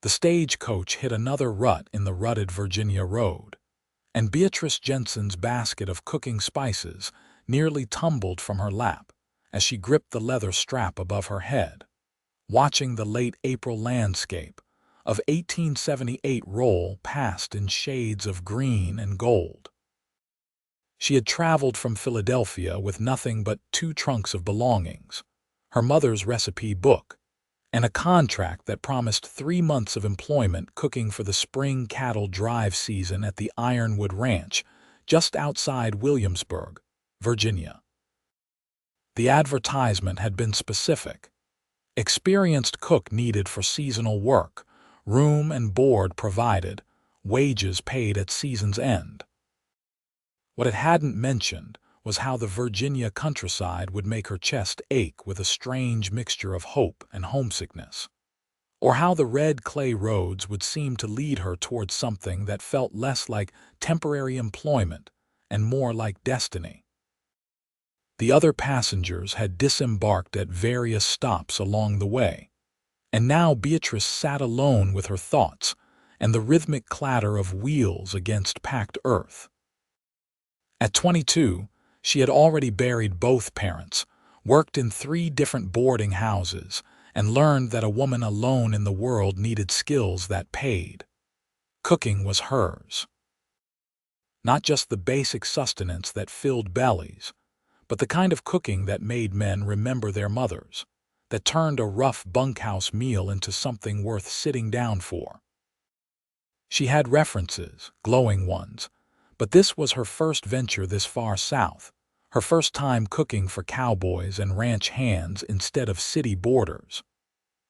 The stagecoach hit another rut in the rutted Virginia road, and Beatrice Jensen's basket of cooking spices nearly tumbled from her lap as she gripped the leather strap above her head, watching the late April landscape of 1878 roll past in shades of green and gold. She had traveled from Philadelphia with nothing but 2 trunks of belongings, her mother's recipe book, and a contract that promised 3 months of employment cooking for the spring cattle drive season at the Ironwood Ranch just outside Williamsburg, Virginia. The advertisement had been specific. Experienced cook needed for seasonal work, room and board provided, wages paid at season's end. What it hadn't mentioned was how the Virginia countryside would make her chest ache with a strange mixture of hope and homesickness, or how the red clay roads would seem to lead her towards something that felt less like temporary employment and more like destiny. The other passengers had disembarked at various stops along the way, and now Beatrice sat alone with her thoughts and the rhythmic clatter of wheels against packed earth. At 22, she had already buried both parents, worked in 3 different boarding houses, and learned that a woman alone in the world needed skills that paid. Cooking was hers. Not just the basic sustenance that filled bellies, but the kind of cooking that made men remember their mothers, that turned a rough bunkhouse meal into something worth sitting down for. She had references, glowing ones, but this was her first venture this far south, her first time cooking for cowboys and ranch hands instead of city boarders.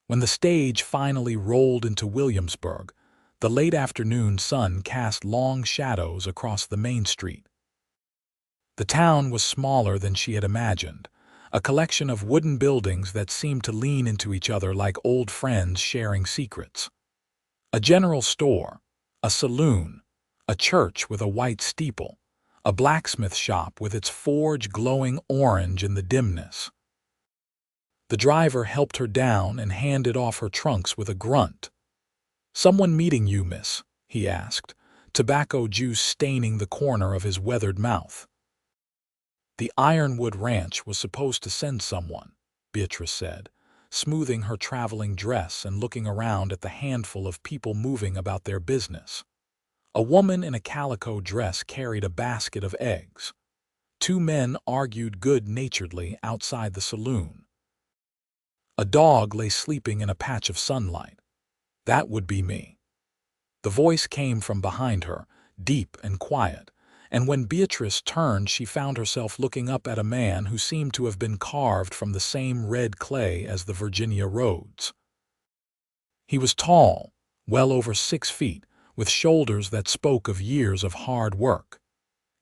When the stage finally rolled into Williamsburg, the late afternoon sun cast long shadows across the main street. The town was smaller than she had imagined, a collection of wooden buildings that seemed to lean into each other like old friends sharing secrets. A general store, a saloon, a church with a white steeple, a blacksmith shop with its forge glowing orange in the dimness. The driver helped her down and handed off her trunks with a grunt. "Someone meeting you, miss?" he asked, tobacco juice staining the corner of his weathered mouth. "The Ironwood Ranch was supposed to send someone," Beatrice said, smoothing her traveling dress and looking around at the handful of people moving about their business. A woman in a calico dress carried a basket of eggs. 2 men argued good-naturedly outside the saloon. A dog lay sleeping in a patch of sunlight. "That would be me." The voice came from behind her, deep and quiet, and when Beatrice turned she found herself looking up at a man who seemed to have been carved from the same red clay as the Virginia roads. He was tall, well over 6 feet, with shoulders that spoke of years of hard work.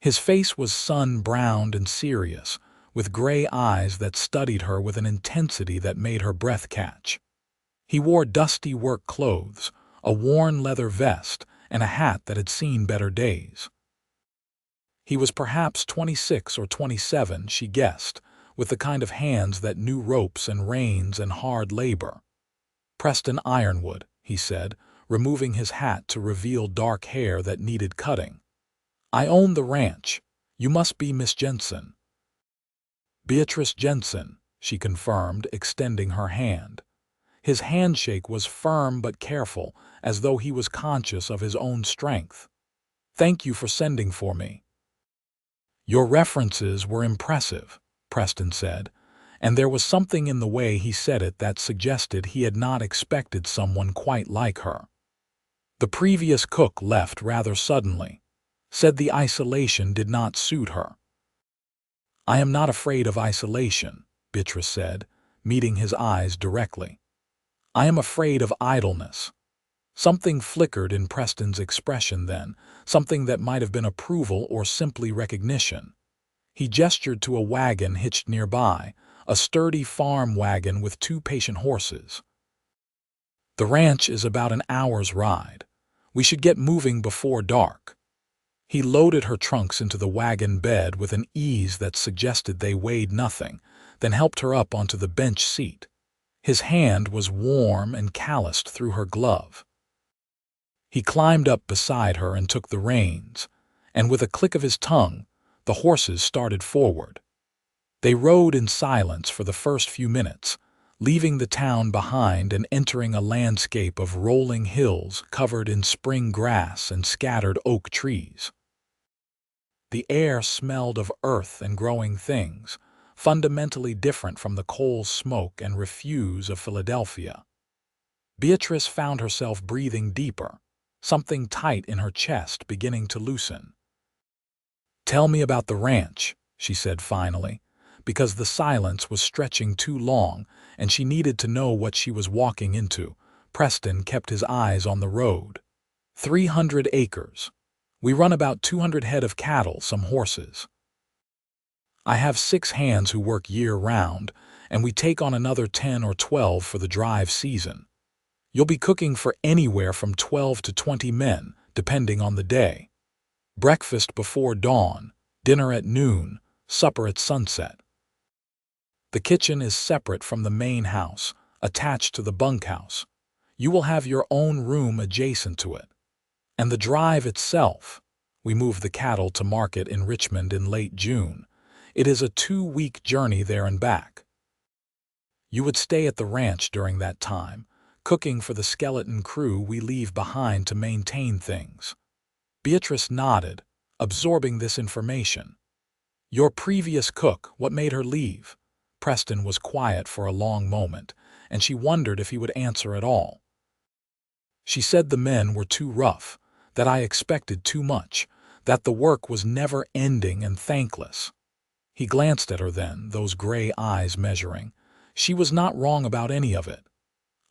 His face was sun-browned and serious, with gray eyes that studied her with an intensity that made her breath catch. He wore dusty work clothes, a worn leather vest, and a hat that had seen better days. He was perhaps 26 or 27, she guessed, with the kind of hands that knew ropes and reins and hard labor. "Preston Ironwood," he said, removing his hat to reveal dark hair that needed cutting. "I own the ranch. You must be Miss Jensen." "Beatrice Jensen," she confirmed, extending her hand. His handshake was firm but careful, as though he was conscious of his own strength. "Thank you for sending for me." "Your references were impressive," Preston said, and there was something in the way he said it that suggested he had not expected someone quite like her. The previous cook left rather suddenly, said the isolation did not suit her. "I am not afraid of isolation," Beatrice said, meeting his eyes directly. "I am afraid of idleness." Something flickered in Preston's expression then, something that might have been approval or simply recognition. He gestured to a wagon hitched nearby, a sturdy farm wagon with 2 patient horses. "The ranch is about an hour's ride. We should get moving before dark." He loaded her trunks into the wagon bed with an ease that suggested they weighed nothing, then helped her up onto the bench seat. His hand was warm and calloused through her glove. He climbed up beside her and took the reins, and with a click of his tongue, the horses started forward. They rode in silence for the first few minutes, leaving the town behind and entering a landscape of rolling hills covered in spring grass and scattered oak trees. The air smelled of earth and growing things, fundamentally different from the coal smoke and refuse of Philadelphia. Beatrice found herself breathing deeper, something tight in her chest beginning to loosen. "Tell me about the ranch," she said finally, because the silence was stretching too long and she needed to know what she was walking into. Preston kept his eyes on the road. 300 acres. We run about 200 head of cattle, some horses. I have 6 hands who work year-round, and we take on another 10 or 12 for the drive season. You'll be cooking for anywhere from 12 to 20 men, depending on the day. Breakfast before dawn, dinner at noon, supper at sunset. The kitchen is separate from the main house, attached to the bunkhouse. You will have your own room adjacent to it. And the drive itself, we move the cattle to market in Richmond in late June. It is a 2-week journey there and back. You would stay at the ranch during that time, cooking for the skeleton crew we leave behind to maintain things. Beatrice nodded, absorbing this information. Your previous cook, what made her leave? Preston was quiet for a long moment, and she wondered if he would answer at all. She said the men were too rough, that I expected too much, that the work was never ending and thankless. He glanced at her then, those gray eyes measuring. She was not wrong about any of it.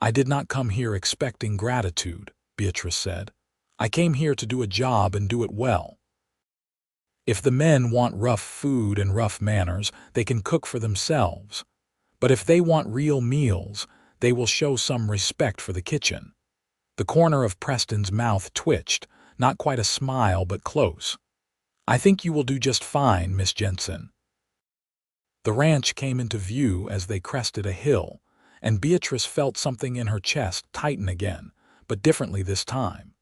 I did not come here expecting gratitude, Beatrice said. I came here to do a job and do it well. If the men want rough food and rough manners, they can cook for themselves. But if they want real meals, they will show some respect for the kitchen. The corner of Preston's mouth twitched, not quite a smile but close. I think you will do just fine, Miss Jensen. The ranch came into view as they crested a hill, and Beatrice felt something in her chest tighten again, but differently this time.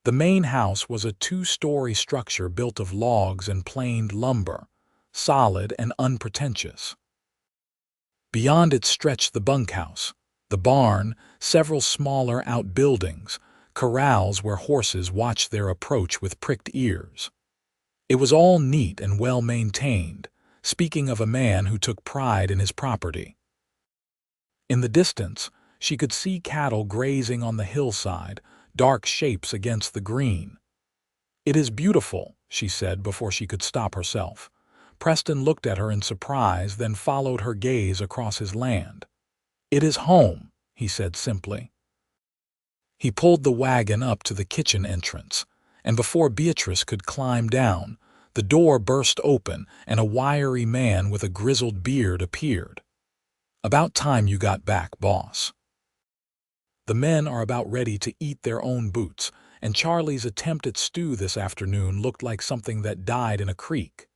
The main house was a 2-story structure built of logs and planed lumber, solid and unpretentious. Beyond it stretched the bunkhouse, the barn, several smaller outbuildings, corrals where horses watched their approach with pricked ears. It was all neat and well maintained, speaking of a man who took pride in his property. In the distance, she could see cattle grazing on the hillside, dark shapes against the green. "It is beautiful," she said before she could stop herself. Preston looked at her in surprise, then followed her gaze across his land. "It is home," he said simply. He pulled the wagon up to the kitchen entrance, and before Beatrice could climb down, the door burst open and a wiry man with a grizzled beard appeared. "About time you got back, boss. The men are about ready to eat their own boots, and Charlie's attempt at stew this afternoon looked like something that died in a creek."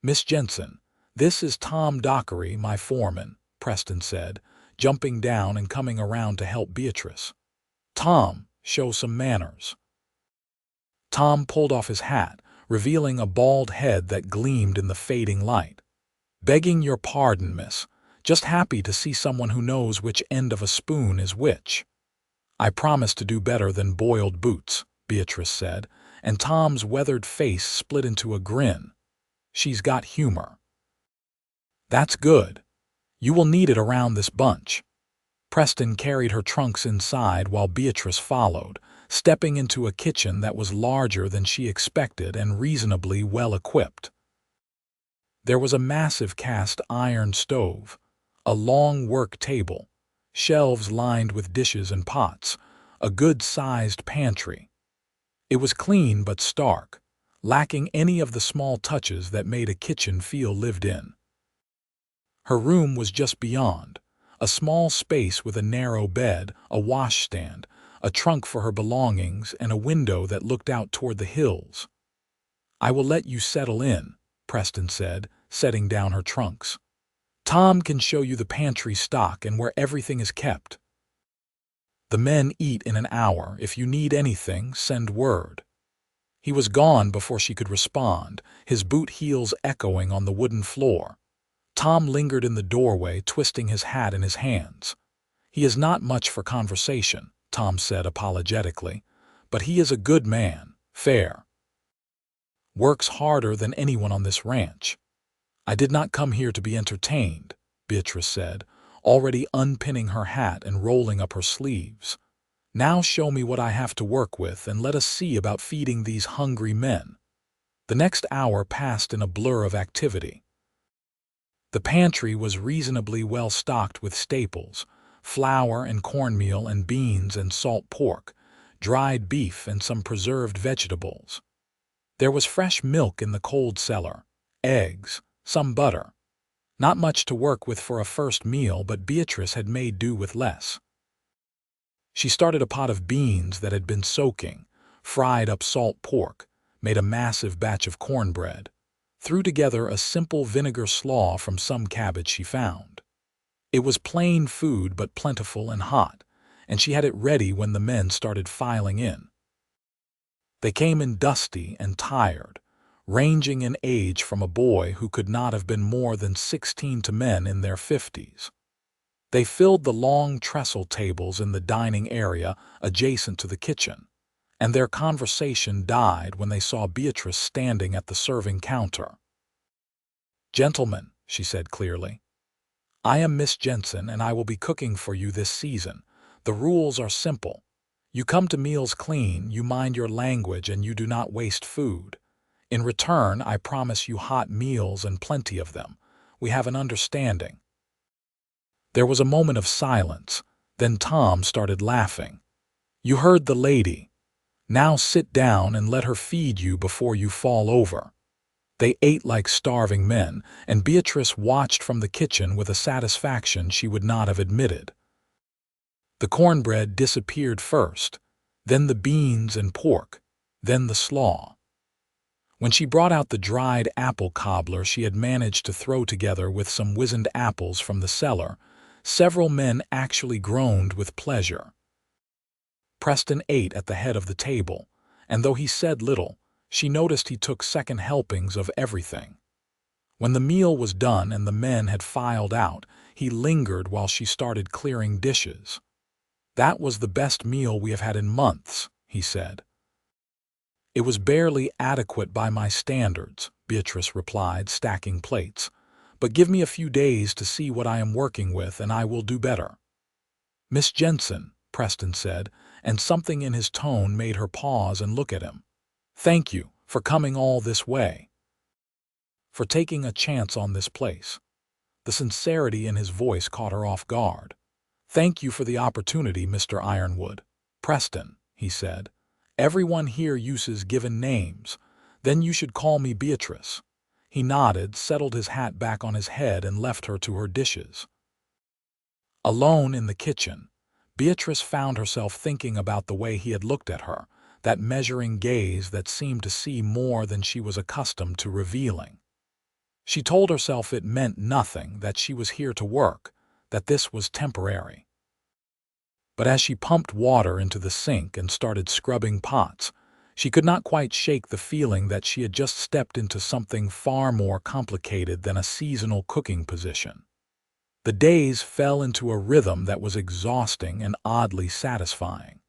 "Miss Jensen, this is Tom Dockery, my foreman," Preston said, jumping down and coming around to help Beatrice. "Tom, show some manners." Tom pulled off his hat, revealing a bald head that gleamed in the fading light. "Begging your pardon, miss. Just happy to see someone who knows which end of a spoon is which." "I promise to do better than boiled boots," Beatrice said, and Tom's weathered face split into a grin. "She's got humor." "That's good. You will need it around this bunch." Preston carried her trunks inside while Beatrice followed, stepping into a kitchen that was larger than she expected and reasonably well equipped. There was a massive cast iron stove, a long work table, shelves lined with dishes and pots, a good-sized pantry. It was clean but stark, lacking any of the small touches that made a kitchen feel lived in. Her room was just beyond, a small space with a narrow bed, a washstand, a trunk for her belongings, and a window that looked out toward the hills. "I will let you settle in," Preston said, setting down her trunks. "Tom can show you the pantry stock and where everything is kept." The men eat in an hour. If you need anything, send word." He was gone before she could respond, his boot heels echoing on the wooden floor. Tom lingered in the doorway, twisting his hat in his hands. "He is not much for conversation," Tom said apologetically, "but he is a good man, fair. Works harder than anyone on this ranch." "I did not come here to be entertained," Beatrice said, already unpinning her hat and rolling up her sleeves. "Now show me what I have to work with, and let us see about feeding these hungry men." The next hour passed in a blur of activity. The pantry was reasonably well stocked with staples: flour and cornmeal and beans and salt pork, dried beef and some preserved vegetables. There was fresh milk in the cold cellar, eggs, some butter. Not much to work with for a first meal, but Beatrice had made do with less. She started a pot of beans that had been soaking, fried up salt pork, made a massive batch of cornbread, threw together a simple vinegar slaw from some cabbage she found. It was plain food but plentiful and hot, and she had it ready when the men started filing in. They came in dusty and tired, ranging in age from a boy who could not have been more than 16 to men in their 50s. They filled the long trestle tables in the dining area adjacent to the kitchen, and their conversation died when they saw Beatrice standing at the serving counter. "Gentlemen," she said clearly, "I am Miss Jensen, and I will be cooking for you this season. The rules are simple. You come to meals clean, you mind your language, and you do not waste food. In return, I promise you hot meals and plenty of them. We have an understanding." There was a moment of silence. Then Tom started laughing. "You heard the lady. Now sit down and let her feed you before you fall over." They ate like starving men, and Beatrice watched from the kitchen with a satisfaction she would not have admitted. The cornbread disappeared first, then the beans and pork, then the slaw. When she brought out the dried apple cobbler she had managed to throw together with some wizened apples from the cellar, several men actually groaned with pleasure. Preston ate at the head of the table, and though he said little, she noticed he took second helpings of everything. When the meal was done and the men had filed out, he lingered while she started clearing dishes. "That was the best meal we have had in months," he said. "It was barely adequate by my standards," Beatrice replied, stacking plates. "But give me a few days to see what I am working with, and I will do better." "Miss Jensen," Preston said, and something in his tone made her pause and look at him. "Thank you for coming all this way. For taking a chance on this place." The sincerity in his voice caught her off guard. "Thank you for the opportunity, Mr. Ironwood." "Preston," he said. "Everyone here uses given names. Then you should call me Beatrice." He nodded, settled his hat back on his head, and left her to her dishes. Alone in the kitchen, Beatrice found herself thinking about the way he had looked at her, that measuring gaze that seemed to see more than she was accustomed to revealing. She told herself it meant nothing, that she was here to work, that this was temporary. But as she pumped water into the sink and started scrubbing pots, she could not quite shake the feeling that she had just stepped into something far more complicated than a seasonal cooking position. The days fell into a rhythm that was exhausting and oddly satisfying.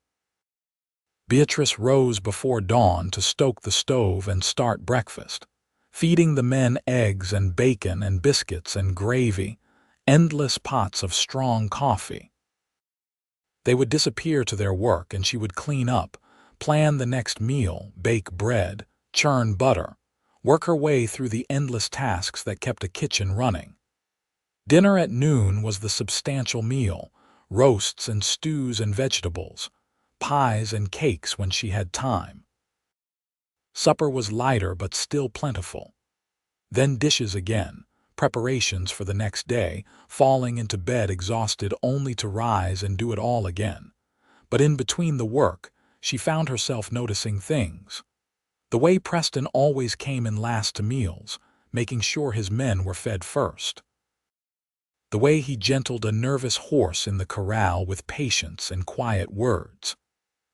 Beatrice rose before dawn to stoke the stove and start breakfast, feeding the men eggs and bacon and biscuits and gravy, endless pots of strong coffee. They would disappear to their work, and she would clean up, plan the next meal, bake bread, churn butter, work her way through the endless tasks that kept a kitchen running. Dinner at noon was the substantial meal: roasts and stews and vegetables, pies and cakes when she had time. Supper was lighter but still plentiful. Then dishes again, preparations for the next day, falling into bed exhausted only to rise and do it all again. But in between the work, she found herself noticing things. The way Preston always came in last to meals, making sure his men were fed first. the way he gentled a nervous horse in the corral with patience and quiet words,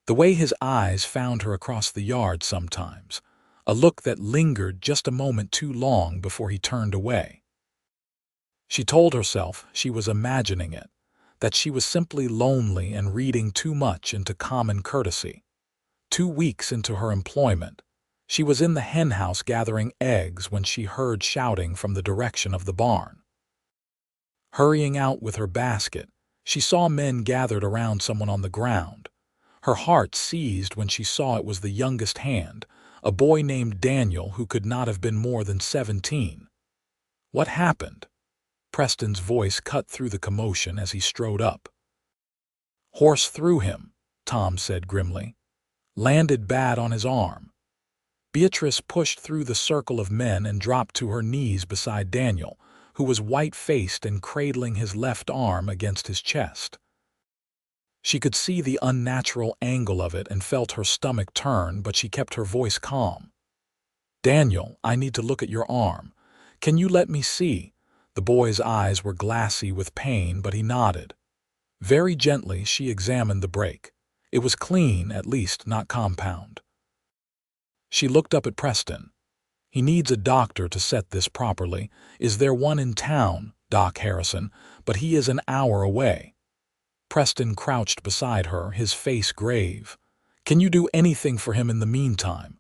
the way his eyes found her across the yard sometimes, a look that lingered just a moment too long before he turned away. She told herself she was imagining it, that she was simply lonely and reading too much into common courtesy. 2 weeks into her employment, she was in the henhouse gathering eggs when she heard shouting from the direction of the barn. Hurrying out with her basket, she saw men gathered around someone on the ground. Her heart seized when she saw it was the youngest hand, a boy named Daniel who could not have been more than 17. What happened? Preston's voice cut through the commotion as he strode up. Horse threw him, Tom said grimly. Landed bad on his arm. Beatrice pushed through the circle of men and dropped to her knees beside Daniel, who was white-faced and cradling his left arm against his chest. She could see the unnatural angle of it and felt her stomach turn, but she kept her voice calm. Daniel, I need to look at your arm. Can you let me see? The boy's eyes were glassy with pain, but he nodded. Very gently, she examined the break. It was clean, at least not compound. She looked up at Preston. He needs a doctor to set this properly. Is there one in town, Doc Harrison? But he is an hour away. Preston crouched beside her, his face grave. Can you do anything for him in the meantime?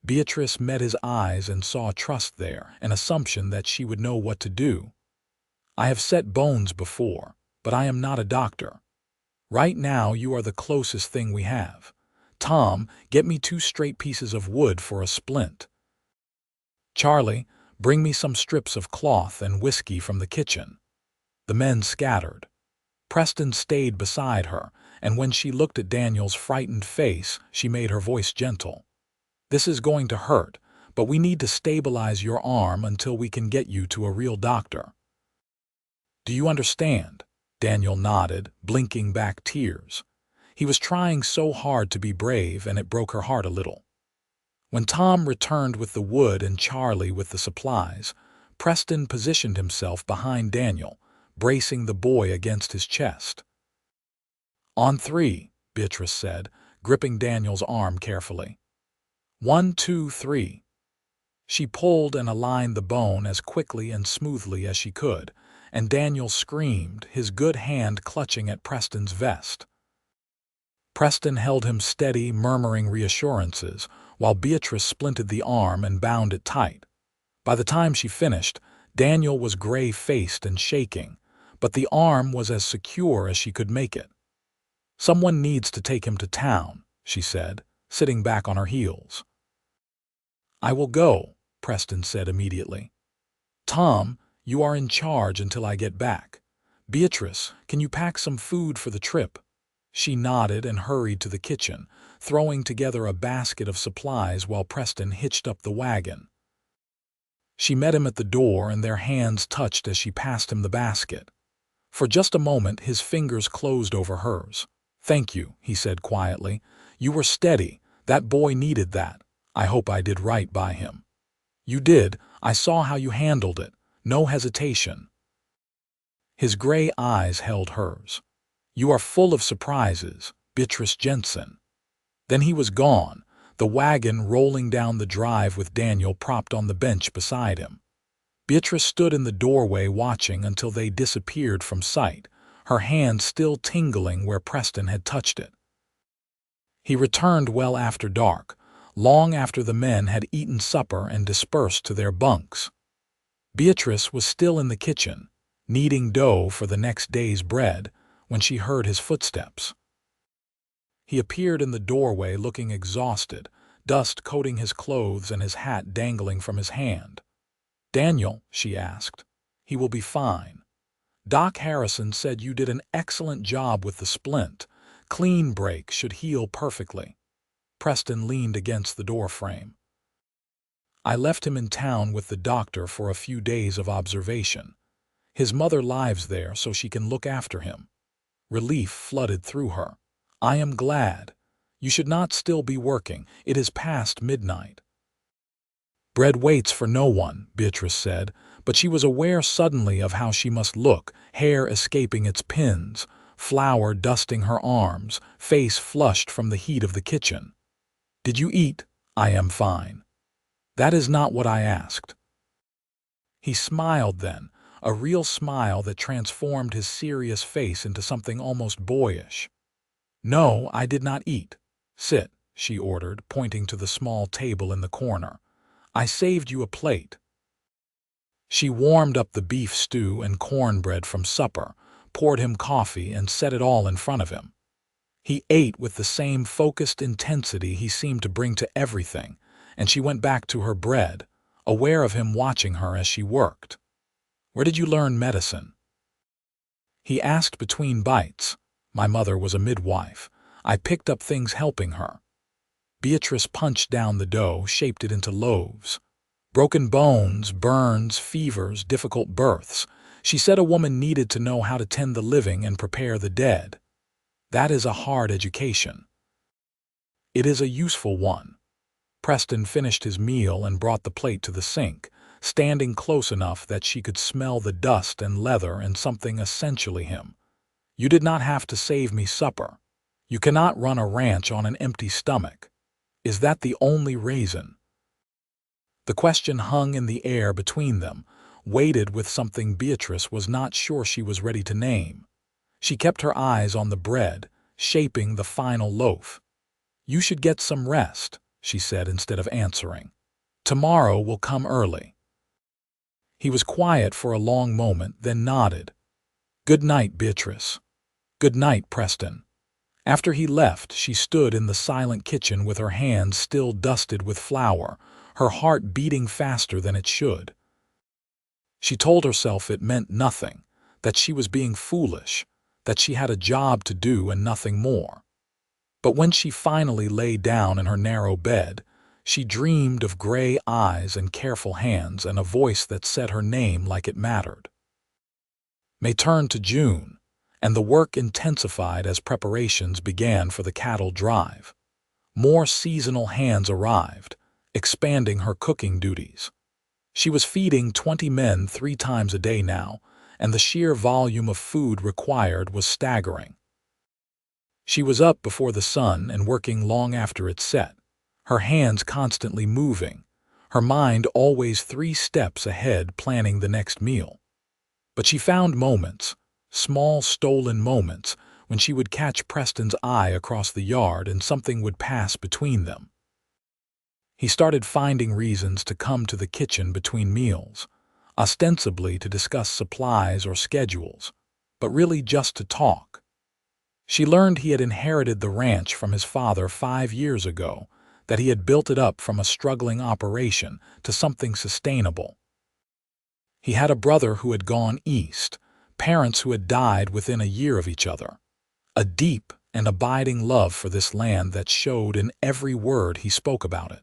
Beatrice met his eyes and saw trust there, an assumption that she would know what to do. I have set bones before, but I am not a doctor. Right now you are the closest thing we have. Tom, get me 2 straight pieces of wood for a splint. Charlie, bring me some strips of cloth and whiskey from the kitchen. The men scattered. Preston stayed beside her, and when she looked at Daniel's frightened face, she made her voice gentle. This is going to hurt, but we need to stabilize your arm until we can get you to a real doctor. Do you understand? Daniel nodded, blinking back tears. He was trying so hard to be brave, and it broke her heart a little. When Tom returned with the wood and Charlie with the supplies, Preston positioned himself behind Daniel, bracing the boy against his chest. On 3, Beatrice said, gripping Daniel's arm carefully. 1, 2, 3. She pulled and aligned the bone as quickly and smoothly as she could, and Daniel screamed, his good hand clutching at Preston's vest. Preston held him steady, murmuring reassurances, while Beatrice splinted the arm and bound it tight. By the time she finished, Daniel was gray-faced and shaking, but the arm was as secure as she could make it. Someone needs to take him to town, she said, sitting back on her heels. I will go, Preston said immediately. Tom, you are in charge until I get back. Beatrice, can you pack some food for the trip? She nodded and hurried to the kitchen, throwing together a basket of supplies while Preston hitched up the wagon. She met him at the door and their hands touched as she passed him the basket. For just a moment his fingers closed over hers. Thank you, he said quietly. You were steady. That boy needed that. I hope I did right by him. You did. I saw how you handled it. No hesitation. His gray eyes held hers. You are full of surprises, Beatrice Jensen. Then he was gone, the wagon rolling down the drive with Daniel propped on the bench beside him. Beatrice stood in the doorway watching until they disappeared from sight, her hand still tingling where Preston had touched it. He returned well after dark, long after the men had eaten supper and dispersed to their bunks. Beatrice was still in the kitchen, kneading dough for the next day's bread, when she heard his footsteps. He appeared in the doorway looking exhausted, dust coating his clothes and his hat dangling from his hand. Daniel, she asked. He will be fine. Doc Harrison said you did an excellent job with the splint. Clean break should heal perfectly. Preston leaned against the doorframe. I left him in town with the doctor for a few days of observation. His mother lives there so she can look after him. Relief flooded through her. I am glad. You should not still be working. It is past midnight. Bread waits for no one, Beatrice said, but she was aware suddenly of how she must look, hair escaping its pins, flour dusting her arms, face flushed from the heat of the kitchen. "Did you eat?" "I am fine." "That is not what I asked." He smiled then, a real smile that transformed his serious face into something almost boyish. "No, I did not eat. Sit," she ordered, pointing to the small table in the corner. "I saved you a plate." She warmed up the beef stew and cornbread from supper, poured him coffee, and set it all in front of him. He ate with the same focused intensity he seemed to bring to everything, and she went back to her bread, aware of him watching her as she worked. "Where did you learn medicine?" He asked between bites. "My mother was a midwife. I picked up things helping her." Beatrice punched down the dough, shaped it into loaves. "Broken bones, burns, fevers, difficult births. She said a woman needed to know how to tend the living and prepare the dead. That is a hard education." "It is a useful one." Preston finished his meal and brought the plate to the sink, standing close enough that she could smell the dust and leather and something essentially him. "You did not have to save me supper. You cannot run a ranch on an empty stomach. Is that the only reason?" The question hung in the air between them, weighted with something Beatrice was not sure she was ready to name. She kept her eyes on the bread, shaping the final loaf. "You should get some rest," she said instead of answering. "Tomorrow will come early." He was quiet for a long moment, then nodded. "Good night, Beatrice." "Good night, Preston." After he left, she stood in the silent kitchen with her hands still dusted with flour, her heart beating faster than it should. She told herself it meant nothing, that she was being foolish, that she had a job to do and nothing more. But when she finally lay down in her narrow bed, she dreamed of gray eyes and careful hands and a voice that said her name like it mattered. May turned to June, and the work intensified as preparations began for the cattle drive. More seasonal hands arrived, expanding her cooking duties. She was feeding 20 men 3 times a day now, and the sheer volume of food required was staggering. She was up before the sun and working long after it set, her hands constantly moving, her mind always 3 steps ahead planning the next meal. But she found moments, small stolen moments, when she would catch Preston's eye across the yard and something would pass between them. He started finding reasons to come to the kitchen between meals, ostensibly to discuss supplies or schedules, but really just to talk. She learned he had inherited the ranch from his father 5 years ago, that he had built it up from a struggling operation to something sustainable. He had a brother who had gone east, parents who had died within a year of each other, a deep and abiding love for this land that showed in every word he spoke about it.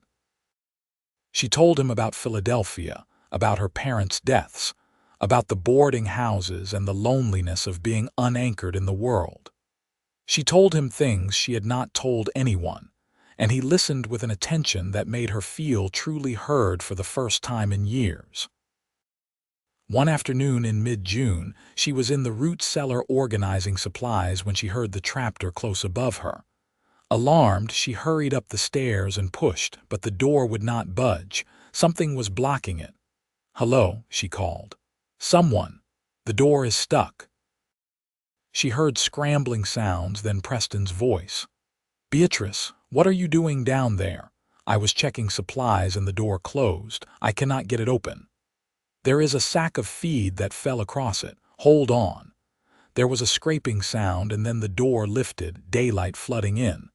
She told him about Philadelphia, about her parents' deaths, about the boarding houses and the loneliness of being unanchored in the world. She told him things she had not told anyone, and he listened with an attention that made her feel truly heard for the first time in years. One afternoon in mid-June, she was in the root cellar organizing supplies when she heard the trapdoor close above her. Alarmed, she hurried up the stairs and pushed, but the door would not budge. Something was blocking it. "Hello," she called. "Someone. The door is stuck." She heard scrambling sounds, then Preston's voice. "Beatrice, what are you doing down there? I was checking supplies and the door closed. I cannot get it open. There is a sack of feed that fell across it. Hold on." There was a scraping sound and then the door lifted, daylight flooding in.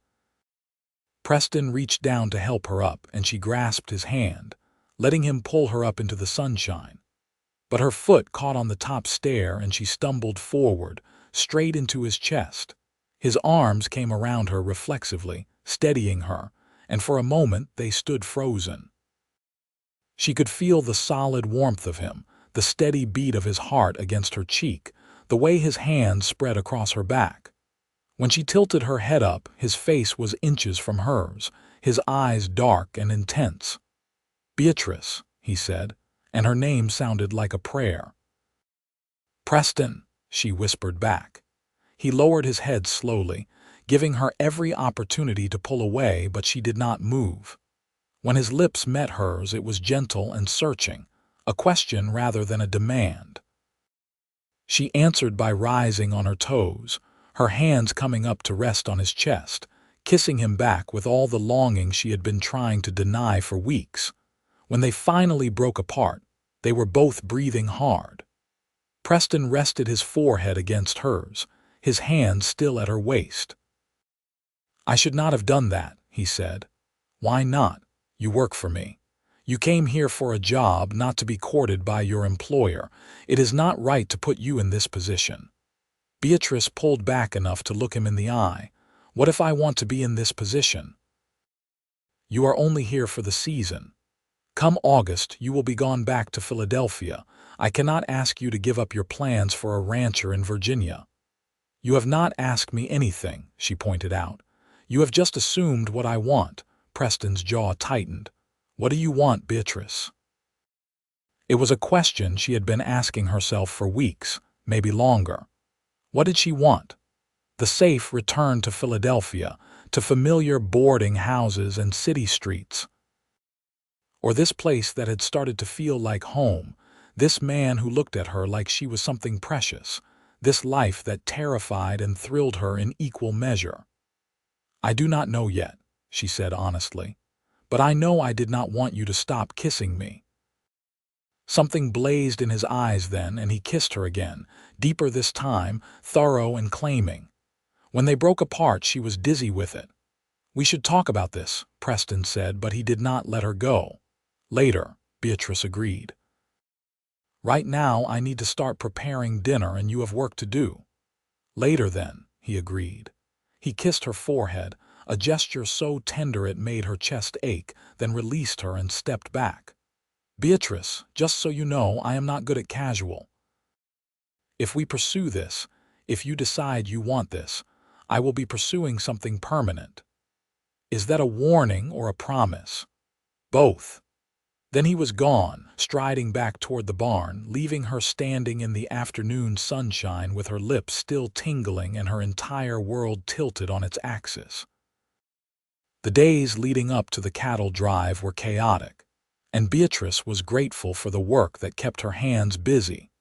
Preston reached down to help her up and she grasped his hand, letting him pull her up into the sunshine. But her foot caught on the top stair and she stumbled forward, straight into his chest. His arms came around her reflexively, steadying her, and for a moment they stood frozen. She could feel the solid warmth of him, the steady beat of his heart against her cheek, the way his hands spread across her back. When she tilted her head up, his face was inches from hers, his eyes dark and intense. Beatrice, he said, and her name sounded like a prayer. Preston, she whispered back. He lowered his head slowly, giving her every opportunity to pull away, but she did not move. When his lips met hers, it was gentle and searching, a question rather than a demand. She answered by rising on her toes, her hands coming up to rest on his chest, kissing him back with all the longing she had been trying to deny for weeks. When they finally broke apart, they were both breathing hard. Preston rested his forehead against hers, his hand still at her waist. "I should not have done that," he said. "Why not? You work for me. You came here for a job, not to be courted by your employer. It is not right to put you in this position." Beatrice pulled back enough to look him in the eye. "What if I want to be in this position?" "You are only here for the season. Come August, you will be gone back to Philadelphia. I cannot ask you to give up your plans for a rancher in Virginia." "You have not asked me anything," she pointed out. "You have just assumed what I want." Preston's jaw tightened. "What do you want, Beatrice?" It was a question she had been asking herself for weeks, maybe longer. What did she want? The safe return to Philadelphia, to familiar boarding houses and city streets. Or this place that had started to feel like home, this man who looked at her like she was something precious, this life that terrified and thrilled her in equal measure. "I do not know yet," she said honestly, "but I know I did not want you to stop kissing me." Something blazed in his eyes then, and he kissed her again, deeper this time, thorough and claiming. When they broke apart, she was dizzy with it. "We should talk about this," Preston said, but he did not let her go. "Later," Beatrice agreed. "Right now I need to start preparing dinner and you have work to do." "Later then," he agreed. He kissed her forehead, a gesture so tender it made her chest ache, then released her and stepped back. "Beatrice, just so you know, I am not good at casual. If we pursue this, if you decide you want this, I will be pursuing something permanent." "Is that a warning or a promise?" "Both." Then he was gone, striding back toward the barn, leaving her standing in the afternoon sunshine with her lips still tingling and her entire world tilted on its axis. The days leading up to the cattle drive were chaotic, and Beatrice was grateful for the work that kept her hands busy,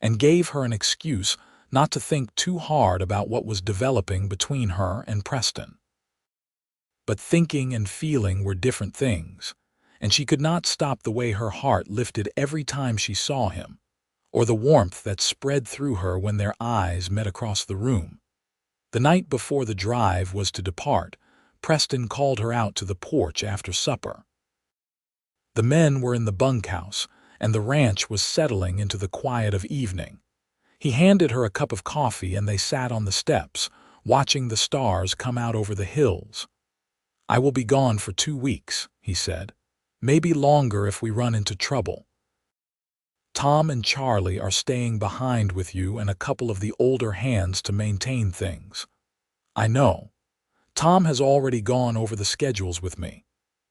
and gave her an excuse not to think too hard about what was developing between her and Preston. But thinking and feeling were different things, and she could not stop the way her heart lifted every time she saw him, or the warmth that spread through her when their eyes met across the room. The night before the drive was to depart, Preston called her out to the porch after supper. The men were in the bunkhouse, and the ranch was settling into the quiet of evening. He handed her a cup of coffee and they sat on the steps, watching the stars come out over the hills. "I will be gone for 2 weeks," he said. "Maybe longer if we run into trouble. Tom and Charlie are staying behind with you and a couple of the older hands to maintain things." "I know. Tom has already gone over the schedules with me."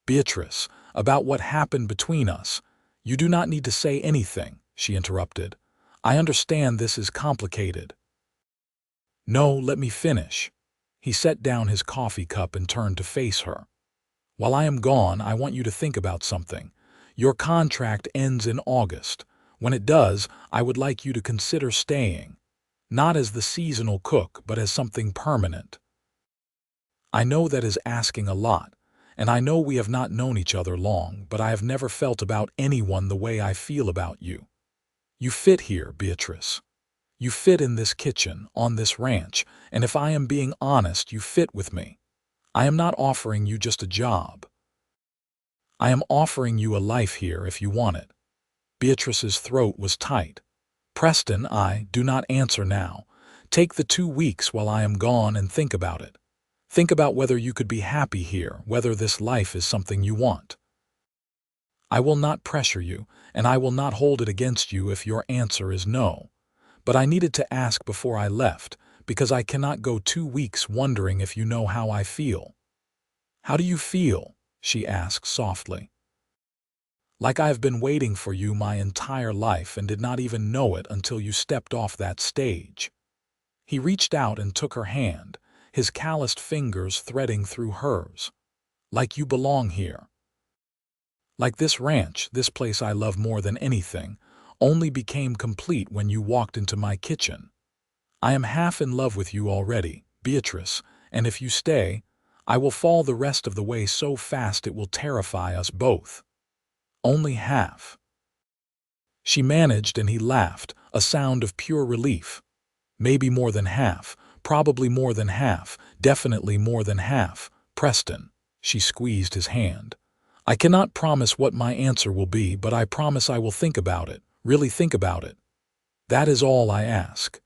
"Beatrice, about what happened between us, you do not need to say anything," she interrupted. "I understand this is complicated." "No, let me finish." He set down his coffee cup and turned to face her. "While I am gone, I want you to think about something. Your contract ends in August. When it does, I would like you to consider staying. Not as the seasonal cook, but as something permanent. I know that is asking a lot, and I know we have not known each other long, but I have never felt about anyone the way I feel about you. You fit here, Beatrice. You fit in this kitchen, on this ranch, and if I am being honest, you fit with me. I am not offering you just a job. I am offering you a life here if you want it." Beatrice's throat was tight. "Preston, do not answer now. Take the 2 weeks while I am gone and think about it. Think about whether you could be happy here, whether this life is something you want. I will not pressure you, and I will not hold it against you if your answer is no. But I needed to ask before I left, because I cannot go 2 weeks wondering if you know how I feel." "How do you feel?" she asked softly. Like I have been waiting for you my entire life and did not even know it until you stepped off that stage." He reached out and took her hand, his calloused fingers threading through hers. "Like you belong here. Like this ranch, this place I love more than anything, only became complete when you walked into my kitchen. I am half in love with you already, Beatrice, and if you stay, I will fall the rest of the way so fast it will terrify us both. Only half." She managed, and he laughed, a sound of pure relief. "Maybe more than half, probably more than half, definitely more than half, Preston." She squeezed his hand. "I cannot promise what my answer will be, but I promise I will think about it, really think about it. That is all I ask."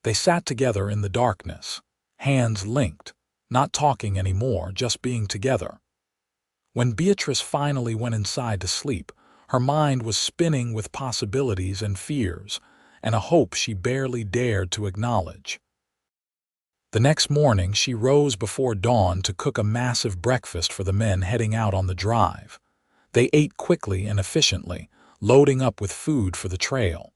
They sat together in the darkness, hands linked, not talking anymore, just being together. When Beatrice finally went inside to sleep, her mind was spinning with possibilities and fears, and a hope she barely dared to acknowledge. The next morning she rose before dawn to cook a massive breakfast for the men heading out on the drive. They ate quickly and efficiently, loading up with food for the trail.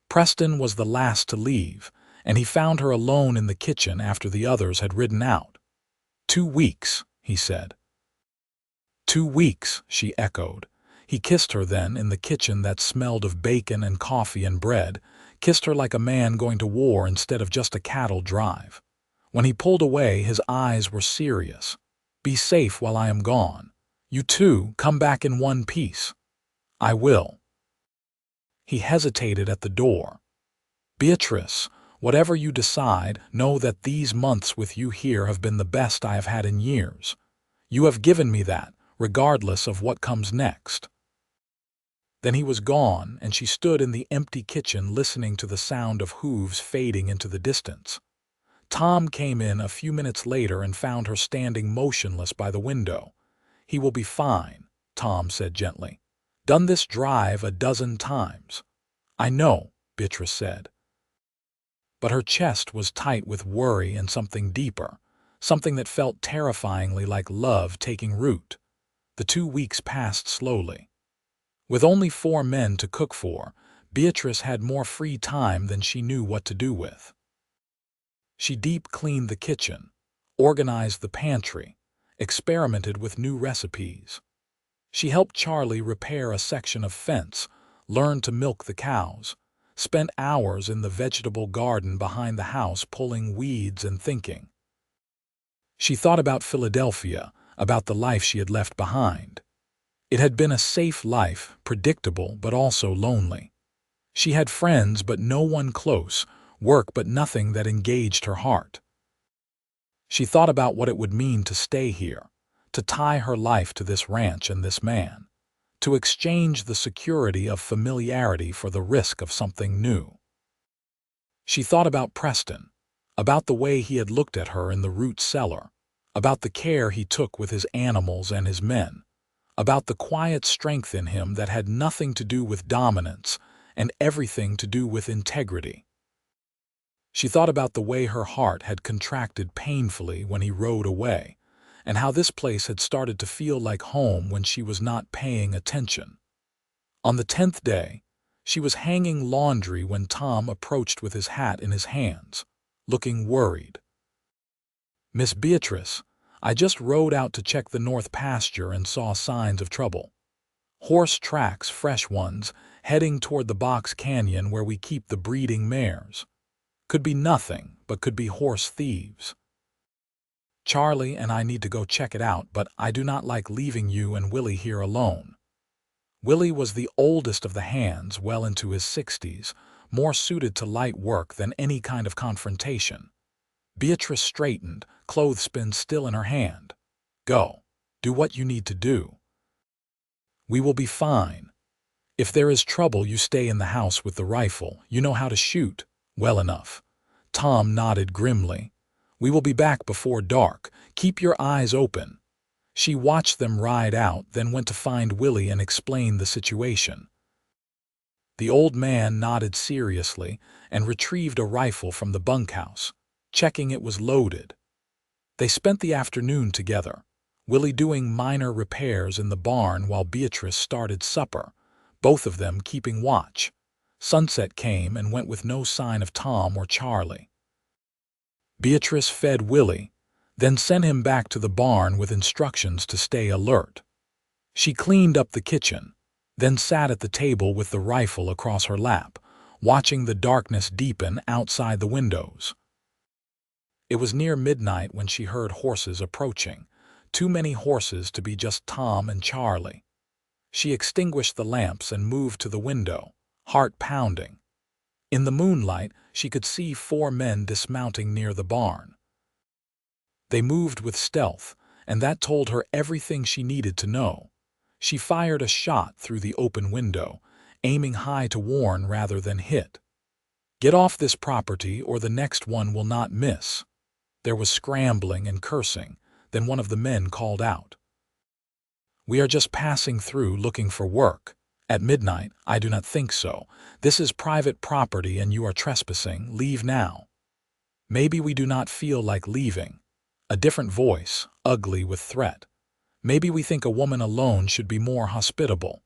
Preston was the last to leave, and he found her alone in the kitchen after the others had ridden out. 2 weeks, he said. 2 weeks, she echoed. He kissed her then in the kitchen that smelled of bacon and coffee and bread, kissed her like a man going to war instead of just a cattle drive. When he pulled away, his eyes were serious. "Be safe while I am gone. You too, come back in one piece." "I will." He hesitated at the door. "Beatrice, whatever you decide, know that these months with you here have been the best I have had in years. You have given me that, regardless of what comes next." Then he was gone, and she stood in the empty kitchen listening to the sound of hooves fading into the distance. Tom came in a few minutes later and found her standing motionless by the window. "He will be fine," Tom said gently. "Done this drive a dozen times." "I know," Beatrice said. But her chest was tight with worry and something deeper, something that felt terrifyingly like love taking root. The 2 weeks passed slowly. With only 4 men to cook for, Beatrice had more free time than she knew what to do with. She deep cleaned the kitchen, organized the pantry, experimented with new recipes. She helped Charlie repair a section of fence, learned to milk the cows, spent hours in the vegetable garden behind the house pulling weeds and thinking. She thought about Philadelphia, about the life she had left behind. It had been a safe life, predictable but also lonely. She had friends but no one close, work but nothing that engaged her heart. She thought about what it would mean to stay here, to tie her life to this ranch and this man, to exchange the security of familiarity for the risk of something new. She thought about Preston, about the way he had looked at her in the root cellar, about the care he took with his animals and his men, about the quiet strength in him that had nothing to do with dominance and everything to do with integrity. She thought about the way her heart had contracted painfully when he rode away, and how this place had started to feel like home when she was not paying attention. On the 10th day, she was hanging laundry when Tom approached with his hat in his hands, looking worried. "Miss Beatrice, I just rode out to check the north pasture and saw signs of trouble. Horse tracks, fresh ones, heading toward the box canyon where we keep the breeding mares. Could be nothing, but could be horse thieves. Charlie and I need to go check it out, but I do not like leaving you and Willie here alone." Willie was the oldest of the hands, well into his 60s, more suited to light work than any kind of confrontation. Beatrice straightened, clothespin still in her hand. "Go. Do what you need to do. We will be fine. If there is trouble, you stay in the house with the rifle. You know how to shoot well enough." Tom nodded grimly. "We will be back before dark. Keep your eyes open." She watched them ride out, then went to find Willie and explain the situation. The old man nodded seriously and retrieved a rifle from the bunkhouse, checking it was loaded. They spent the afternoon together, Willie doing minor repairs in the barn while Beatrice started supper, both of them keeping watch. Sunset came and went with no sign of Tom or Charlie. Beatrice fed Willie, then sent him back to the barn with instructions to stay alert. She cleaned up the kitchen, then sat at the table with the rifle across her lap, watching the darkness deepen outside the windows. It was near midnight when she heard horses approaching, too many horses to be just Tom and Charlie. She extinguished the lamps and moved to the window, heart pounding. In the moonlight, she could see 4 men dismounting near the barn. They moved with stealth, and that told her everything she needed to know. She fired a shot through the open window, aiming high to warn rather than hit. "Get off this property or the next one will not miss." There was scrambling and cursing, then one of the men called out, "We are just passing through looking for work. At midnight, I do not think so. This is private property and you are trespassing. Leave now." "Maybe we do not feel like leaving." A different voice, ugly with threat. "Maybe we think a woman alone should be more hospitable."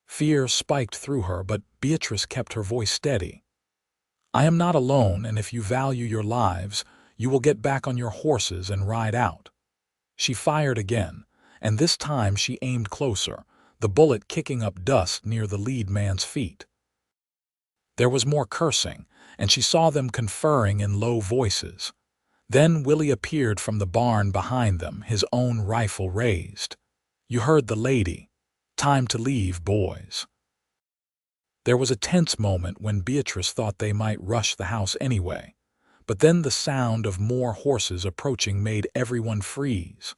Fear spiked through her, but Beatrice kept her voice steady. "I am not alone, and if you value your lives, you will get back on your horses and ride out." She fired again, and this time she aimed closer, the bullet kicking up dust near the lead man's feet. There was more cursing, and she saw them conferring in low voices. Then Willie appeared from the barn behind them, his own rifle raised. "You heard the lady. Time to leave, boys." There was a tense moment when Beatrice thought they might rush the house anyway, but then the sound of more horses approaching made everyone freeze.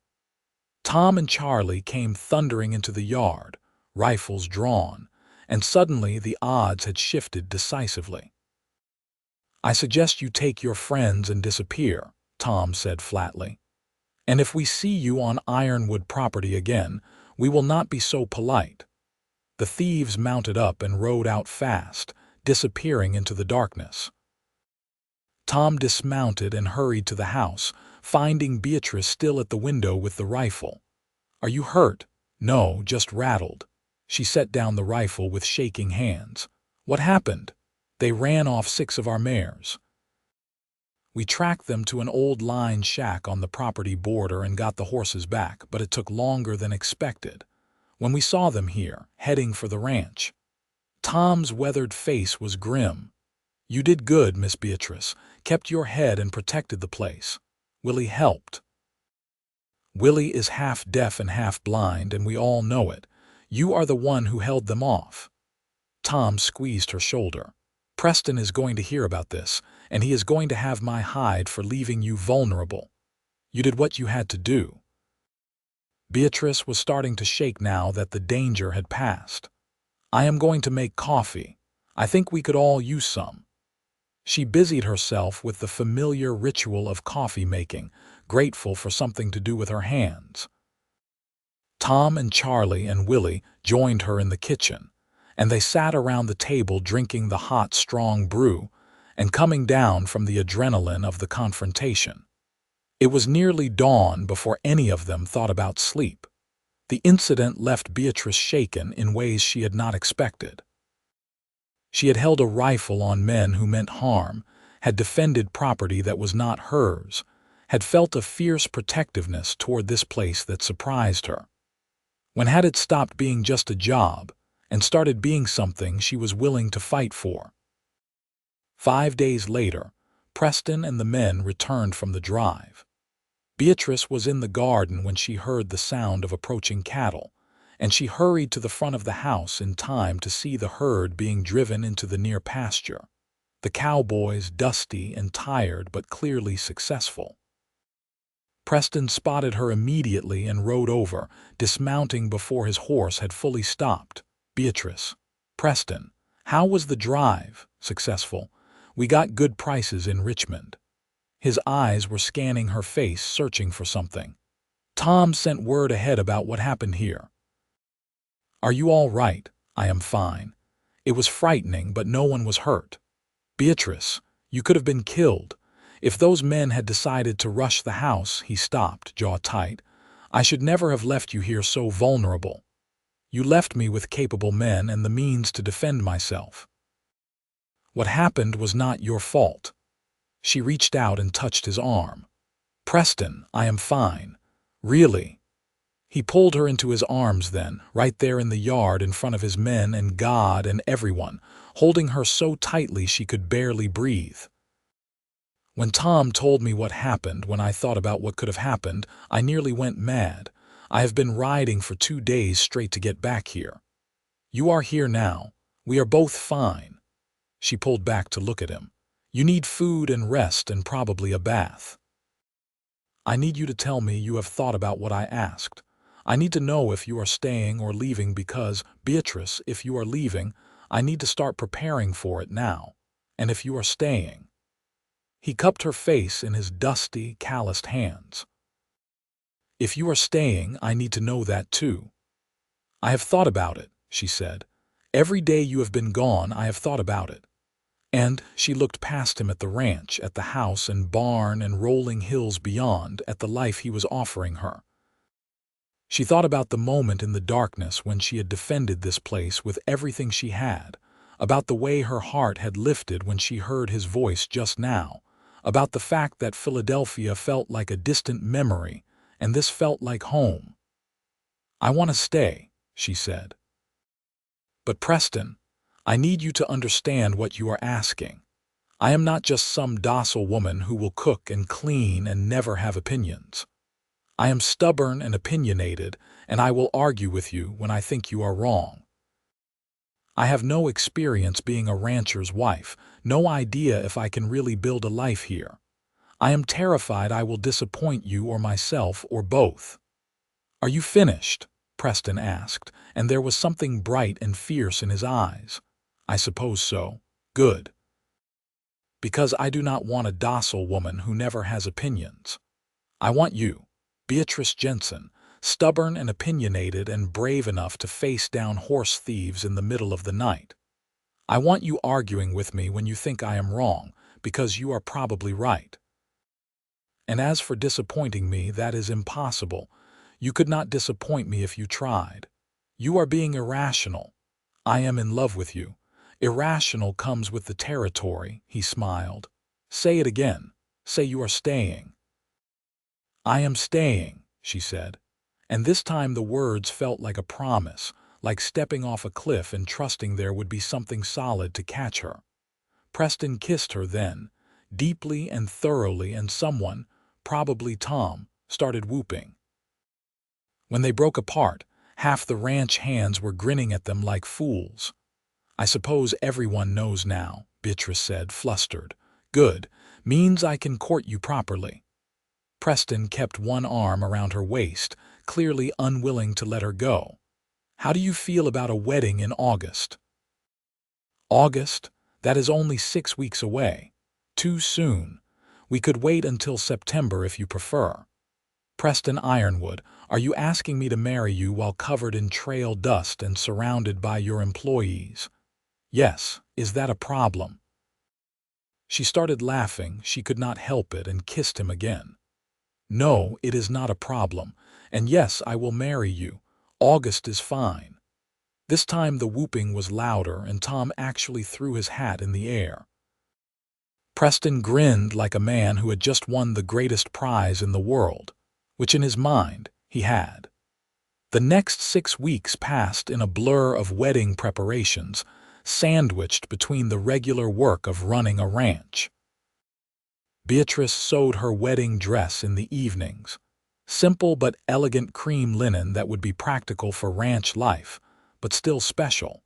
Tom and Charlie came thundering into the yard, rifles drawn, and suddenly the odds had shifted decisively. "I suggest you take your friends and disappear," Tom said flatly. "And if we see you on Ironwood property again, we will not be so polite." The thieves mounted up and rode out fast, disappearing into the darkness. Tom dismounted and hurried to the house, finding Beatrice still at the window with the rifle. "Are you hurt?" "No, just rattled." She set down the rifle with shaking hands. "What happened?" "They ran off 6 of our mares. We tracked them to an old line shack on the property border and got the horses back, but it took longer than expected. When we saw them here, heading for the ranch." Tom's weathered face was grim. "You did good, Miss Beatrice. Kept your head and protected the place. Willie helped." "Willie is half deaf and half blind, and we all know it. You are the one who held them off." Tom squeezed her shoulder. "Preston is going to hear about this, and he is going to have my hide for leaving you vulnerable. You did what you had to do." Beatrice was starting to shake now that the danger had passed. "I am going to make coffee. I think we could all use some." She busied herself with the familiar ritual of coffee making, grateful for something to do with her hands. Tom and Charlie and Willie joined her in the kitchen, and they sat around the table drinking the hot, strong brew and coming down from the adrenaline of the confrontation. It was nearly dawn before any of them thought about sleep. The incident left Beatrice shaken in ways she had not expected. She had held a rifle on men who meant harm, had defended property that was not hers, had felt a fierce protectiveness toward this place that surprised her. When had it stopped being just a job and started being something she was willing to fight for? 5 days later, Preston and the men returned from the drive. Beatrice was in the garden when she heard the sound of approaching cattle, and she hurried to the front of the house in time to see the herd being driven into the near pasture. The cowboys, dusty and tired but clearly successful. Preston spotted her immediately and rode over, dismounting before his horse had fully stopped. "Beatrice." "Preston, how was the drive?" "Successful. We got good prices in Richmond." His eyes were scanning her face, searching for something. "Tom sent word ahead about what happened here." "Are you all right?" "I am fine. It was frightening, but no one was hurt." "Beatrice, you could have been killed. If those men had decided to rush the house," he stopped, jaw tight. I should never have left you here so vulnerable. You left me with capable men and the means to defend myself. What happened was not your fault." She reached out and touched his arm. "Preston, I am fine. Really." He pulled her into his arms then, right there in the yard in front of his men and God and everyone, holding her so tightly she could barely breathe. "When Tom told me what happened, when I thought about what could have happened, I nearly went mad. I have been riding for 2 days straight to get back here. You are here now. We are both fine." She pulled back to look at him. "You need food and rest and probably a bath. I need you to tell me you have thought about what I asked. I need to know if you are staying or leaving because, Beatrice, if you are leaving, I need to start preparing for it now. And if you are staying." He cupped her face in his dusty, calloused hands. "If you are staying, I need to know that too." "I have thought about it," she said. "Every day you have been gone, I have thought about it." And she looked past him at the ranch, at the house and barn and rolling hills beyond, at the life he was offering her. She thought about the moment in the darkness when she had defended this place with everything she had, about the way her heart had lifted when she heard his voice just now, about the fact that Philadelphia felt like a distant memory and this felt like home. "I want to stay," she said. "But Preston, I need you to understand what you are asking. I am not just some docile woman who will cook and clean and never have opinions. I am stubborn and opinionated, and I will argue with you when I think you are wrong. I have no experience being a rancher's wife, no idea if I can really build a life here. I am terrified I will disappoint you or myself or both." "Are you finished?" Preston asked, and there was something bright and fierce in his eyes. "I suppose so. Good. Because I do not want a docile woman who never has opinions. I want you, Beatrice Jensen, stubborn and opinionated and brave enough to face down horse thieves in the middle of the night. I want you arguing with me when you think I am wrong, because you are probably right. And as for disappointing me, that is impossible. You could not disappoint me if you tried. You are being irrational. I am in love with you. Irrational comes with the territory," he smiled. "Say it again. Say you are staying." "I am staying," she said. And this time the words felt like a promise, like stepping off a cliff and trusting there would be something solid to catch her. Preston kissed her then, deeply and thoroughly, and someone, probably Tom, started whooping. When they broke apart, half the ranch hands were grinning at them like fools. "I suppose everyone knows now," Beatrice said, flustered. "Good. Means I can court you properly." Preston kept one arm around her waist, clearly unwilling to let her go. "How do you feel about a wedding in August?" "August? That is only 6 weeks away. Too soon. We could wait until September if you prefer." "Preston Ironwood, are you asking me to marry you while covered in trail dust and surrounded by your employees?" "Yes. Is that a problem?" She started laughing, she could not help it, and kissed him again. "No, it is not a problem. And yes, I will marry you. August is fine." This time the whooping was louder, and Tom actually threw his hat in the air. Preston grinned like a man who had just won the greatest prize in the world, which in his mind he had. The next 6 weeks passed in a blur of wedding preparations, sandwiched between the regular work of running a ranch. Beatrice sewed her wedding dress in the evenings, simple but elegant cream linen that would be practical for ranch life, but still special.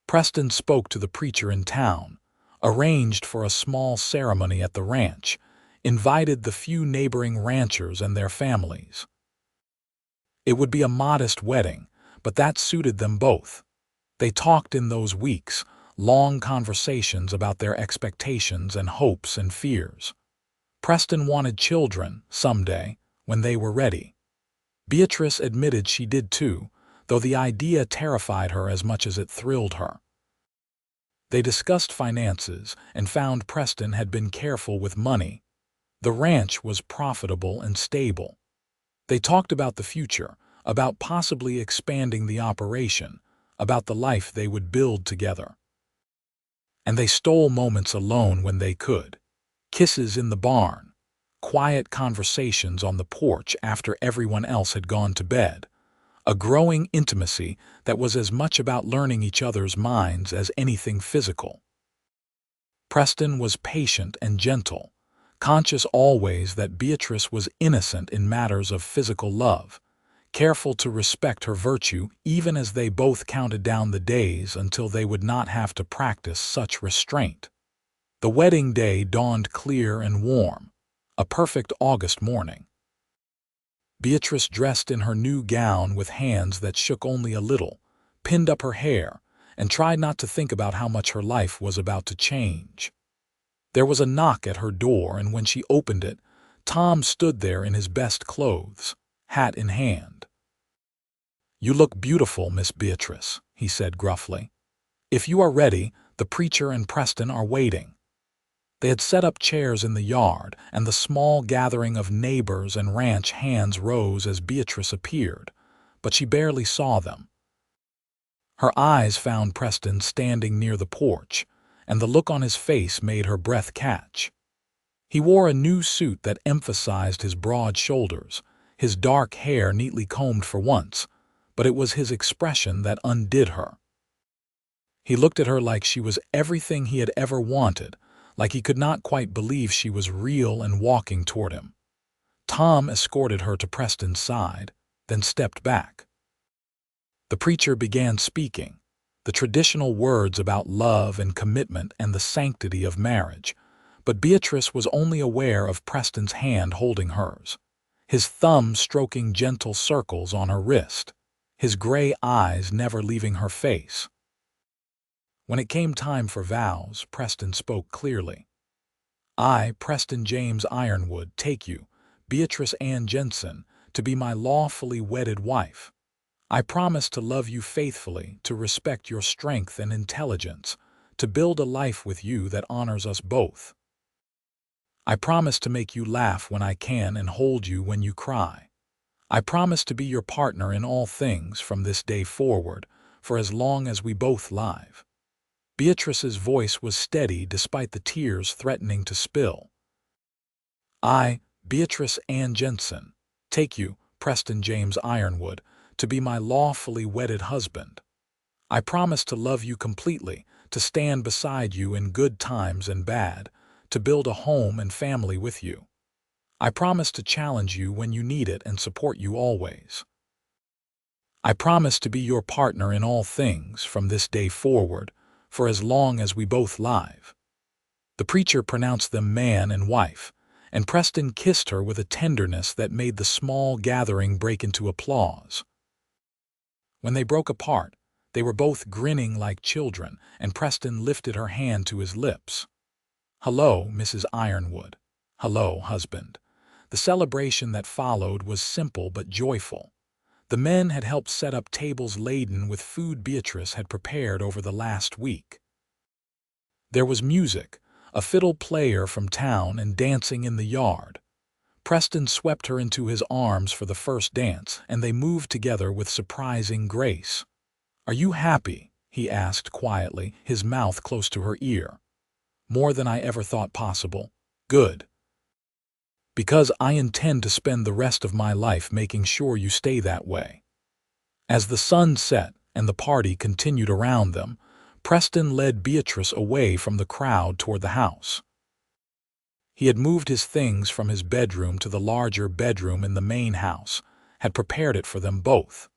Preston spoke to the preacher in town, arranged for a small ceremony at the ranch, invited the few neighboring ranchers and their families. It would be a modest wedding, but that suited them both. They talked in those weeks, long conversations about their expectations and hopes and fears. Preston wanted children, someday, when they were ready. Beatrice admitted she did too, though the idea terrified her as much as it thrilled her. They discussed finances and found Preston had been careful with money. The ranch was profitable and stable. They talked about the future, about possibly expanding the operation, about the life they would build together. And they stole moments alone when they could. Kisses in the barn, quiet conversations on the porch after everyone else had gone to bed, a growing intimacy that was as much about learning each other's minds as anything physical. Preston was patient and gentle, conscious always that Beatrice was innocent in matters of physical love, careful to respect her virtue even as they both counted down the days until they would not have to practice such restraint. The wedding day dawned clear and warm, a perfect August morning. Beatrice, dressed in her new gown with hands that shook only a little, pinned up her hair and tried not to think about how much her life was about to change. There was a knock at her door, and when she opened it, Tom stood there in his best clothes, hat in hand. "You look beautiful, Miss Beatrice," he said gruffly. "If you are ready, the preacher and Preston are waiting." They had set up chairs in the yard, and the small gathering of neighbors and ranch hands rose as Beatrice appeared, but she barely saw them. Her eyes found Preston standing near the porch, and the look on his face made her breath catch. He wore a new suit that emphasized his broad shoulders, his dark hair neatly combed for once, but it was his expression that undid her. He looked at her like she was everything he had ever wanted, like he could not quite believe she was real and walking toward him. Tom escorted her to Preston's side, then stepped back. The preacher began speaking, the traditional words about love and commitment and the sanctity of marriage, but Beatrice was only aware of Preston's hand holding hers, his thumb stroking gentle circles on her wrist, his gray eyes never leaving her face. When it came time for vows, Preston spoke clearly. "I, Preston James Ironwood, take you, Beatrice Ann Jensen, to be my lawfully wedded wife. I promise to love you faithfully, to respect your strength and intelligence, to build a life with you that honors us both. I promise to make you laugh when I can and hold you when you cry. I promise to be your partner in all things from this day forward, for as long as we both live." Beatrice's voice was steady despite the tears threatening to spill. "I, Beatrice Ann Jensen, take you, Preston James Ironwood, to be my lawfully wedded husband. I promise to love you completely, to stand beside you in good times and bad, to build a home and family with you. I promise to challenge you when you need it and support you always. I promise to be your partner in all things from this day forward, for as long as we both live." The preacher pronounced them man and wife, and Preston kissed her with a tenderness that made the small gathering break into applause. When they broke apart, they were both grinning like children, and Preston lifted her hand to his lips. "Hello, Mrs. Ironwood. Hello, husband." The celebration that followed was simple but joyful. The men had helped set up tables laden with food Beatrice had prepared over the last week. There was music, a fiddle player from town, and dancing in the yard. Preston swept her into his arms for the first dance, and they moved together with surprising grace. "Are you happy?" he asked quietly, his mouth close to her ear. "More than I ever thought possible." "Good. Because I intend to spend the rest of my life making sure you stay that way." As the sun set and the party continued around them, Preston led Beatrice away from the crowd toward the house. He had moved his things from his bedroom to the larger bedroom in the main house, had prepared it for them both.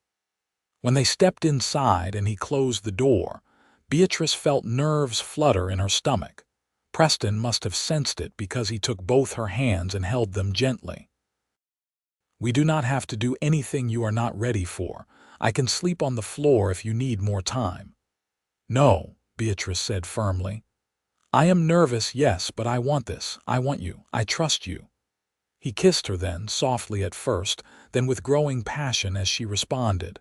When they stepped inside and he closed the door, Beatrice felt nerves flutter in her stomach. Preston must have sensed it because he took both her hands and held them gently. "We do not have to do anything you are not ready for. I can sleep on the floor if you need more time." "No," Beatrice said firmly. "I am nervous, yes, but I want this. I want you. I trust you." He kissed her then, softly at first, then with growing passion as she responded.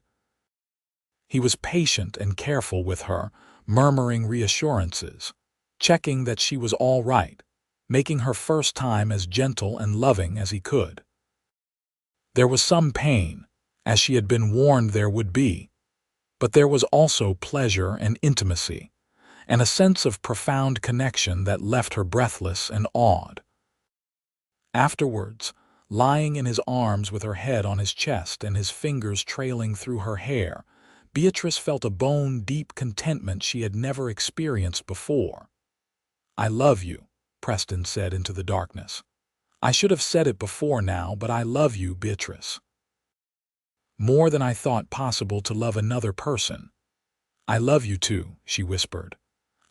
He was patient and careful with her, murmuring reassurances, checking that she was all right, making her first time as gentle and loving as he could. There was some pain, as she had been warned there would be, but there was also pleasure and intimacy, and a sense of profound connection that left her breathless and awed. Afterwards, lying in his arms with her head on his chest and his fingers trailing through her hair, Beatrice felt a bone-deep contentment she had never experienced before. "I love you," Preston said into the darkness. "I should have said it before now, but I love you, Beatrice. More than I thought possible to love another person." "I love you too," she whispered.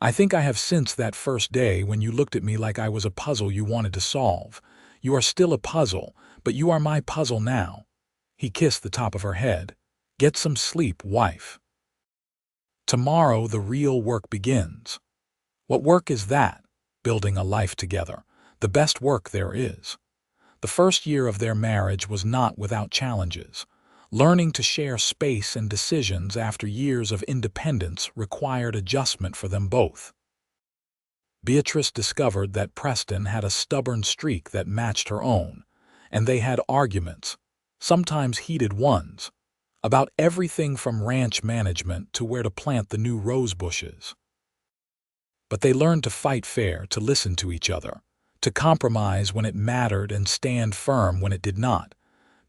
"I think I have since that first day when you looked at me like I was a puzzle you wanted to solve. You are still a puzzle, but you are my puzzle now." He kissed the top of her head. "Get some sleep, wife. Tomorrow the real work begins." "What work is that?" "Building a life together. The best work there is." The first year of their marriage was not without challenges. Learning to share space and decisions after years of independence required adjustment for them both. Beatrice discovered that Preston had a stubborn streak that matched her own, and they had arguments, sometimes heated ones, about everything from ranch management to where to plant the new rose bushes. But they learned to fight fair, to listen to each other, to compromise when it mattered and stand firm when it did not.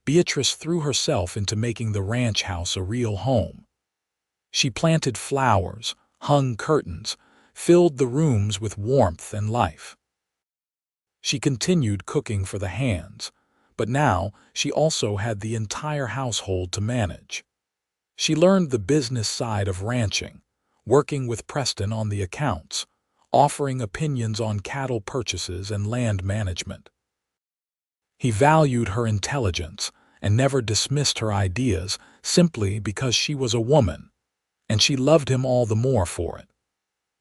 Beatrice threw herself into making the ranch house a real home. She planted flowers, hung curtains, filled the rooms with warmth and life. She continued cooking for the hands, but now she also had the entire household to manage. She learned the business side of ranching, working with Preston on the accounts, offering opinions on cattle purchases and land management. He valued her intelligence and never dismissed her ideas simply because she was a woman, and she loved him all the more for it.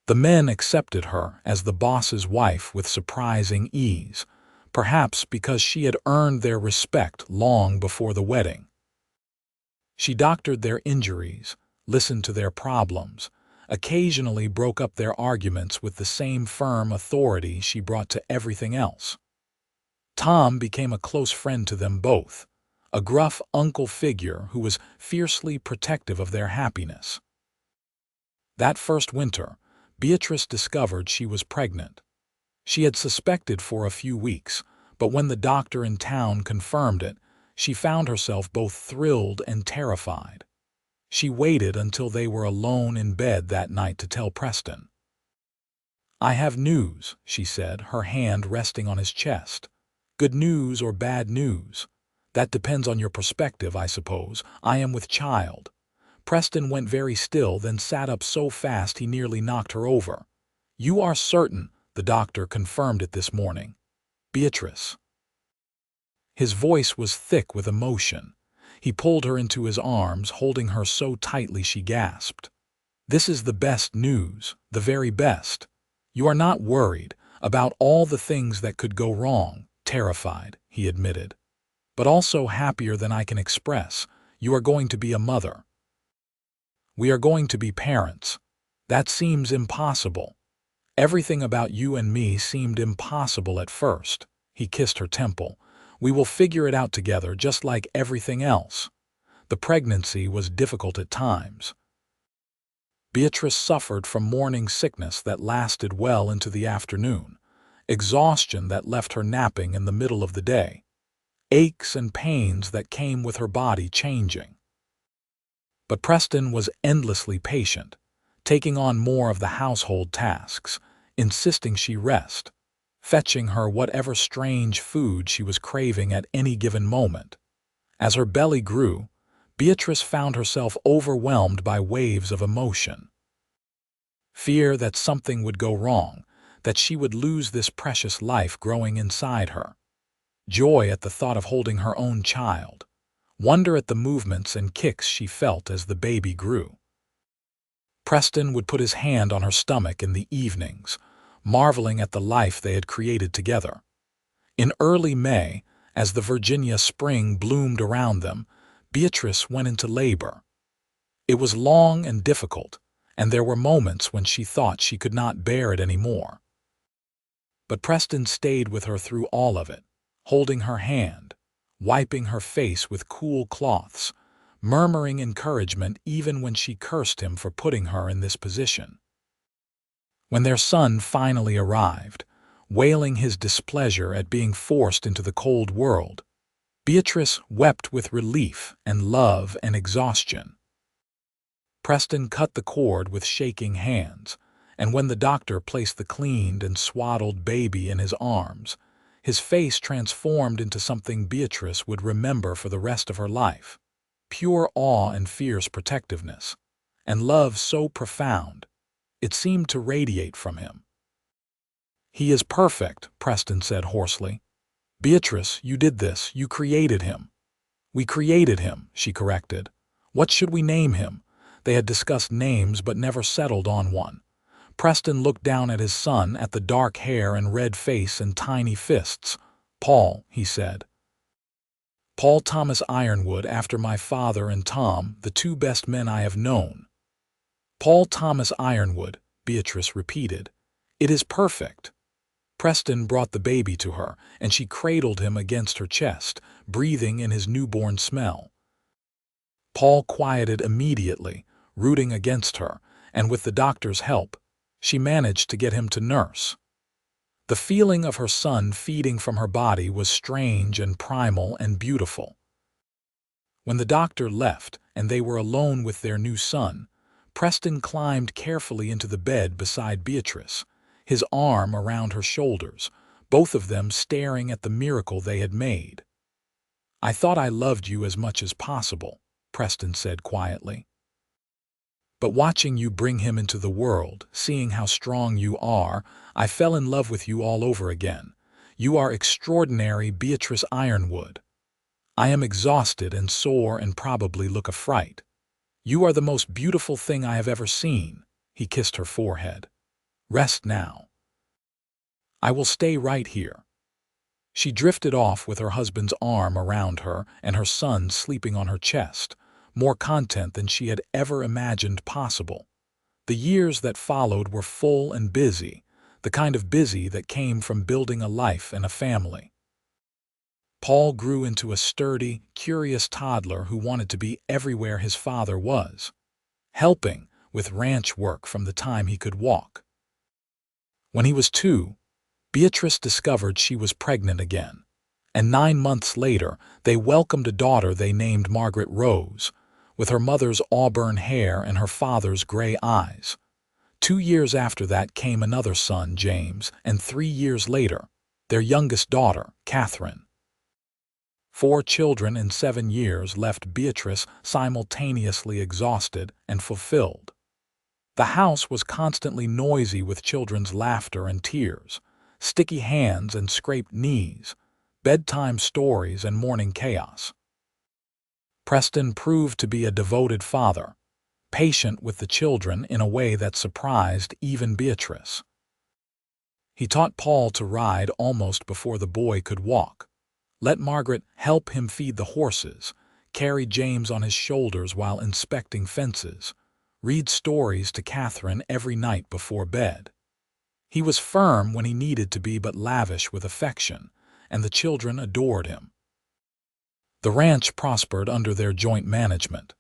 The men accepted her as the boss's wife with surprising ease, perhaps because she had earned their respect long before the wedding. She doctored their injuries, listened to their problems, occasionally broke up their arguments with the same firm authority she brought to everything else. Tom became a close friend to them both, a gruff uncle figure who was fiercely protective of their happiness. That first winter, Beatrice discovered she was pregnant. She had suspected for a few weeks, but when the doctor in town confirmed it, she found herself both thrilled and terrified. She waited until they were alone in bed that night to tell Preston. "I have news," she said, her hand resting on his chest. "Good news or bad news? That depends on your perspective, I suppose. I am with child." Preston went very still, then sat up so fast he nearly knocked her over. "You are certain?" The doctor confirmed it this morning. "Beatrice." His voice was thick with emotion. He pulled her into his arms, holding her so tightly she gasped. "This is the best news, the very best. You are not worried about all the things that could go wrong." "Terrified," he admitted, "but also happier than I can express. You are going to be a mother. We are going to be parents. That seems impossible. Everything about you and me seemed impossible at first." He kissed her temple. "We will figure it out together, just like everything else." The pregnancy was difficult at times. Beatrice suffered from morning sickness that lasted well into the afternoon, exhaustion that left her napping in the middle of the day, aches and pains that came with her body changing. But Preston was endlessly patient, taking on more of the household tasks, insisting she rest, fetching her whatever strange food she was craving at any given moment. As her belly grew, Beatrice found herself overwhelmed by waves of emotion. Fear that something would go wrong, that she would lose this precious life growing inside her. Joy at the thought of holding her own child. Wonder at the movements and kicks she felt as the baby grew. Preston would put his hand on her stomach in the evenings, marveling at the life they had created together. In early May, as the Virginia spring bloomed around them, Beatrice went into labor. It was long and difficult, and there were moments when she thought she could not bear it anymore. But Preston stayed with her through all of it, holding her hand, wiping her face with cool cloths, murmuring encouragement even when she cursed him for putting her in this position. When their son finally arrived, wailing his displeasure at being forced into the cold world, Beatrice wept with relief and love and exhaustion. Preston cut the cord with shaking hands, and when the doctor placed the cleaned and swaddled baby in his arms, his face transformed into something Beatrice would remember for the rest of her life. Pure awe and fierce protectiveness, and love so profound, it seemed to radiate from him. "He is perfect," Preston said hoarsely. "Beatrice, you did this. You created him." "We created him," she corrected. "What should we name him?" They had discussed names but never settled on one. Preston looked down at his son, at the dark hair and red face and tiny fists. "Paul," he said. "Paul Thomas Ironwood, after my father and Tom, the two best men I have known." "Paul Thomas Ironwood," Beatrice repeated. "It is perfect." Preston brought the baby to her, and she cradled him against her chest, breathing in his newborn smell. Paul quieted immediately, rooting against her, and with the doctor's help, she managed to get him to nurse. The feeling of her son feeding from her body was strange and primal and beautiful. When the doctor left and they were alone with their new son, Preston climbed carefully into the bed beside Beatrice, his arm around her shoulders, both of them staring at the miracle they had made. "I thought I loved you as much as possible," Preston said quietly. "But watching you bring him into the world, seeing how strong you are, I fell in love with you all over again. You are extraordinary, Beatrice Ironwood. I am exhausted and sore and probably look a fright. You are the most beautiful thing I have ever seen." He kissed her forehead. "Rest now. I will stay right here." She drifted off with her husband's arm around her and her son sleeping on her chest, more content than she had ever imagined possible. The years that followed were full and busy, the kind of busy that came from building a life and a family. Paul grew into a sturdy, curious toddler who wanted to be everywhere his father was, helping with ranch work from the time he could walk. When he was 2, Beatrice discovered she was pregnant again, and 9 months later they welcomed a daughter they named Margaret Rose, with her mother's auburn hair and her father's gray eyes. 2 years after that came another son, James, and 3 years later, their youngest daughter, Catherine. 4 children in 7 years left Beatrice simultaneously exhausted and fulfilled. The house was constantly noisy with children's laughter and tears, sticky hands and scraped knees, bedtime stories and morning chaos. Preston proved to be a devoted father, patient with the children in a way that surprised even Beatrice. He taught Paul to ride almost before the boy could walk, let Margaret help him feed the horses, carry James on his shoulders while inspecting fences, read stories to Catherine every night before bed. He was firm when he needed to be but lavish with affection, and the children adored him. The ranch prospered under their joint management.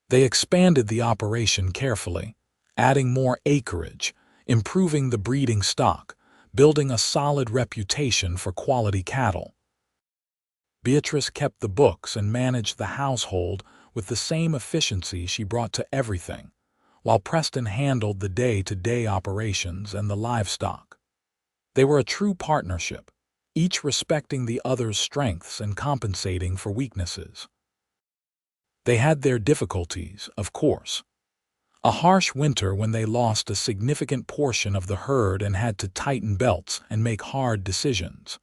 They expanded the operation carefully, adding more acreage, improving the breeding stock, building a solid reputation for quality cattle. Beatrice kept the books and managed the household with the same efficiency she brought to everything, while Preston handled the day-to-day operations and the livestock. They were a true partnership, each respecting the other's strengths and compensating for weaknesses. They had their difficulties, of course. A harsh winter when they lost a significant portion of the herd and had to tighten belts and make hard decisions.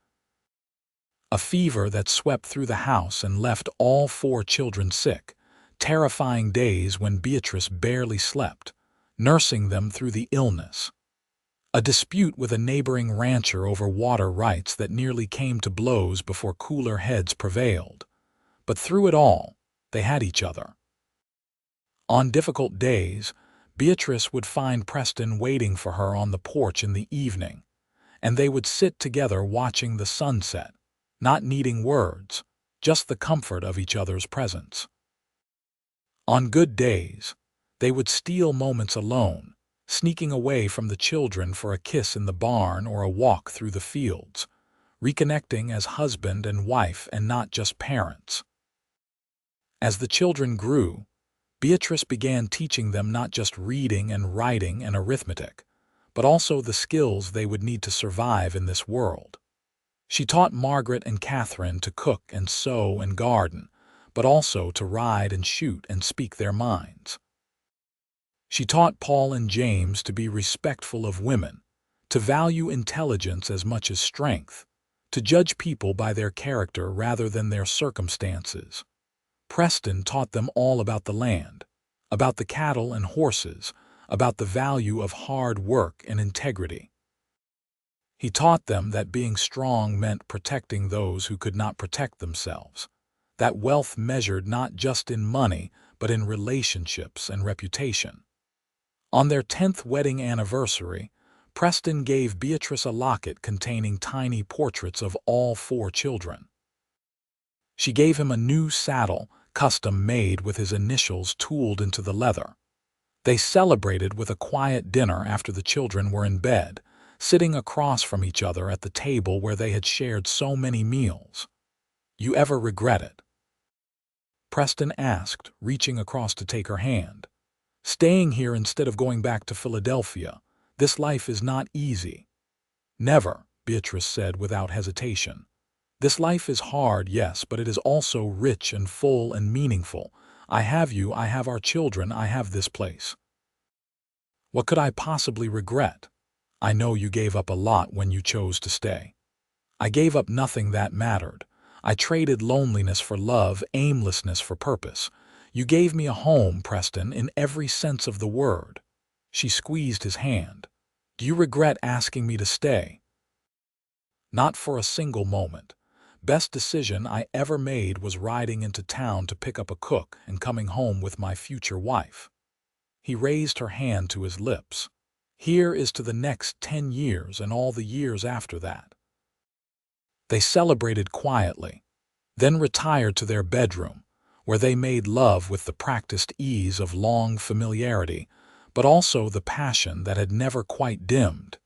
A fever that swept through the house and left all 4 children sick, terrifying days when Beatrice barely slept, nursing them through the illness. A dispute with a neighboring rancher over water rights that nearly came to blows before cooler heads prevailed. But through it all, they had each other. On difficult days, Beatrice would find Preston waiting for her on the porch in the evening, and they would sit together watching the sunset, not needing words, just the comfort of each other's presence. On good days, they would steal moments alone, sneaking away from the children for a kiss in the barn or a walk through the fields, reconnecting as husband and wife and not just parents. As the children grew, Beatrice began teaching them not just reading and writing and arithmetic, but also the skills they would need to survive in this world. She taught Margaret and Catherine to cook and sew and garden, but also to ride and shoot and speak their minds. She taught Paul and James to be respectful of women, to value intelligence as much as strength, to judge people by their character rather than their circumstances. Preston taught them all about the land, about the cattle and horses, about the value of hard work and integrity. He taught them that being strong meant protecting those who could not protect themselves, that wealth measured not just in money but in relationships and reputation. On their 10th wedding anniversary, Preston gave Beatrice a locket containing tiny portraits of all 4 children. She gave him a new saddle, custom-made with his initials tooled into the leather. They celebrated with a quiet dinner after the children were in bed, sitting across from each other at the table where they had shared so many meals. "You ever regret it?" Preston asked, reaching across to take her hand. "Staying here instead of going back to Philadelphia. This life is not easy." "Never," Beatrice said without hesitation. "This life is hard, yes, but it is also rich and full and meaningful. I have you, I have our children, I have this place. What could I possibly regret? I know you gave up a lot when you chose to stay. I gave up nothing that mattered. I traded loneliness for love, aimlessness for purpose. You gave me a home, Preston, in every sense of the word." She squeezed his hand. "Do you regret asking me to stay?" "Not for a single moment. Best decision I ever made was riding into town to pick up a cook and coming home with my future wife." He raised her hand to his lips. "Here is to the next 10 years and all the years after that." They celebrated quietly, then retired to their bedroom, where they made love with the practiced ease of long familiarity, but also the passion that had never quite dimmed,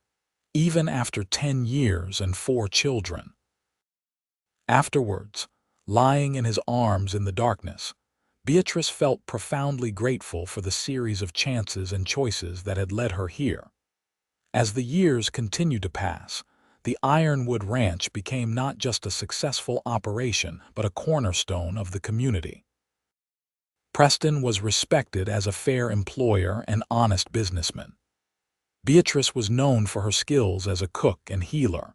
even after 10 years and 4 children. Afterwards, lying in his arms in the darkness, Beatrice felt profoundly grateful for the series of chances and choices that had led her here. As the years continued to pass, the Ironwood Ranch became not just a successful operation but a cornerstone of the community. Preston was respected as a fair employer and honest businessman. Beatrice was known for her skills as a cook and healer,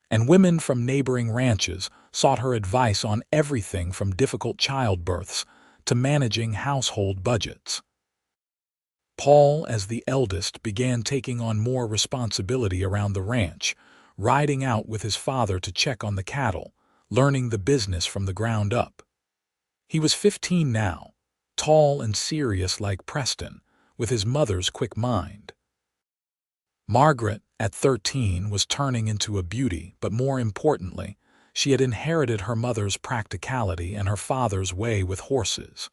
and women from neighboring ranches sought her advice on everything from difficult childbirths to managing household budgets. Paul, as the eldest, began taking on more responsibility around the ranch, riding out with his father to check on the cattle, learning the business from the ground up. He was 15 now, tall and serious like Preston, with his mother's quick mind. Margaret, at 13, was turning into a beauty, but more importantly, she had inherited her mother's practicality and her father's way with horses.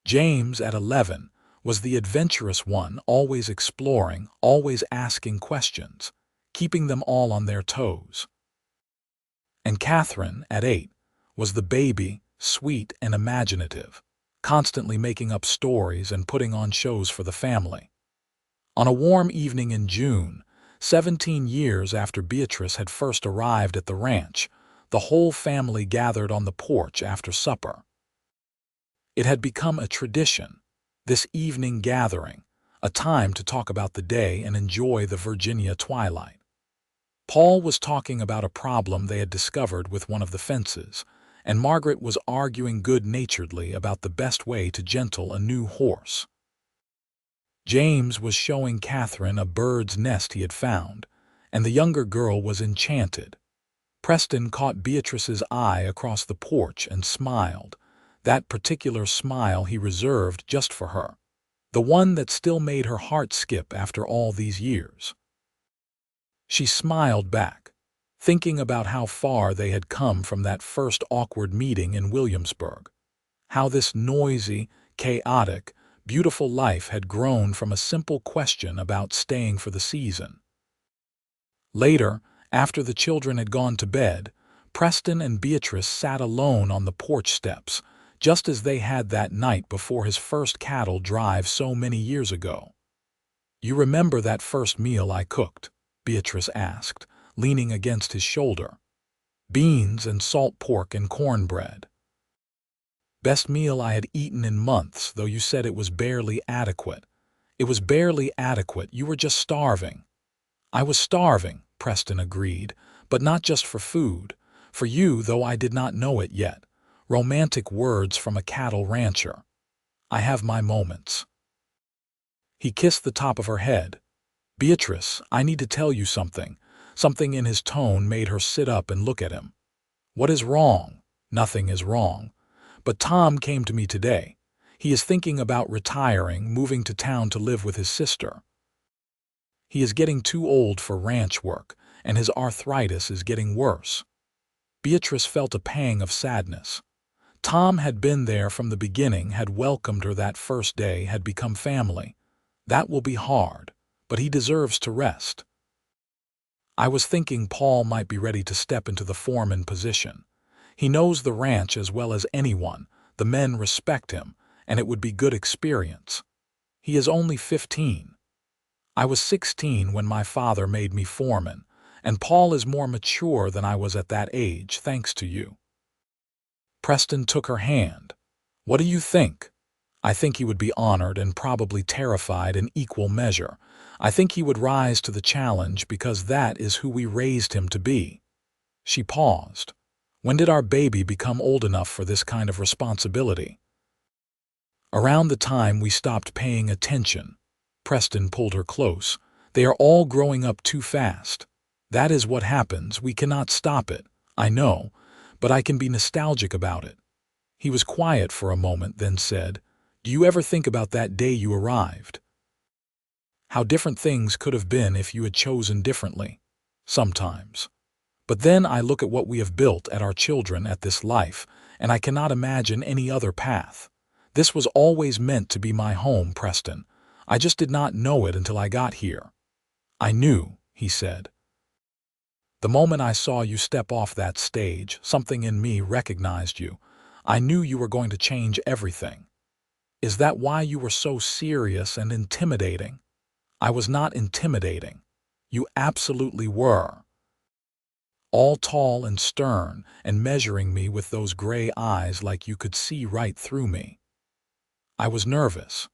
James, at 11, was the adventurous one, always exploring, always asking questions, keeping them all on their toes. And Catherine, at 8, was the baby, sweet and imaginative, constantly making up stories and putting on shows for the family. On a warm evening in June, 17 years after Beatrice had first arrived at the ranch, the whole family gathered on the porch after supper. It had become a tradition, this evening gathering, a time to talk about the day and enjoy the Virginia twilight. Paul was talking about a problem they had discovered with one of the fences, and Margaret was arguing good-naturedly about the best way to gentle a new horse. James was showing Catherine a bird's nest he had found, and the younger girl was enchanted. Preston caught Beatrice's eye across the porch and smiled, that particular smile he reserved just for her, the one that still made her heart skip after all these years. She smiled back, thinking about how far they had come from that first awkward meeting in Williamsburg, how this noisy, chaotic, beautiful life had grown from a simple question about staying for the season. Later, after the children had gone to bed, Preston and Beatrice sat alone on the porch steps, just as they had that night before his first cattle drive so many years ago. "You remember that first meal I cooked?" Beatrice asked, leaning against his shoulder. "Beans and salt pork and cornbread. Best meal I had eaten in months, though you said it was barely adequate. It was barely adequate. You were just starving." "I was starving," Preston agreed, "but not just for food. For you, though I did not know it yet. Romantic words from a cattle rancher. I have my moments." He kissed the top of her head. "Beatrice, I need to tell you something." Something in his tone made her sit up and look at him. "What is wrong?" "Nothing is wrong. But Tom came to me today. He is thinking about retiring, moving to town to live with his sister. He is getting too old for ranch work, and his arthritis is getting worse." Beatrice felt a pang of sadness. Tom had been there from the beginning, had welcomed her that first day, had become family. That will be hard, but he deserves to rest. "I was thinking Paul might be ready to step into the foreman position. He knows the ranch as well as anyone, the men respect him, and it would be good experience. He is only 15. I was 16 when my father made me foreman, and Paul is more mature than I was at that age, thanks to you." Preston took her hand. "What do you think?" "I think he would be honored and probably terrified in equal measure. I think he would rise to the challenge because that is who we raised him to be." She paused. "When did our baby become old enough for this kind of responsibility?" "Around the time we stopped paying attention." Preston pulled her close. "They are all growing up too fast. That is what happens. We cannot stop it. I know, but I can be nostalgic about it." He was quiet for a moment, then said, "Do you ever think about that day you arrived? How different things could have been if you had chosen differently?" "Sometimes. But then I look at what we have built at our children at this life, and I cannot imagine any other path. This was always meant to be my home, Preston. I just did not know it until I got here." "I knew," he said. "The moment I saw you step off that stage, something in me recognized you. I knew you were going to change everything." "Is that why you were so serious and intimidating?" "I was not intimidating. You absolutely were. All tall and stern and measuring me with those gray eyes like you could see right through me." "I was nervous.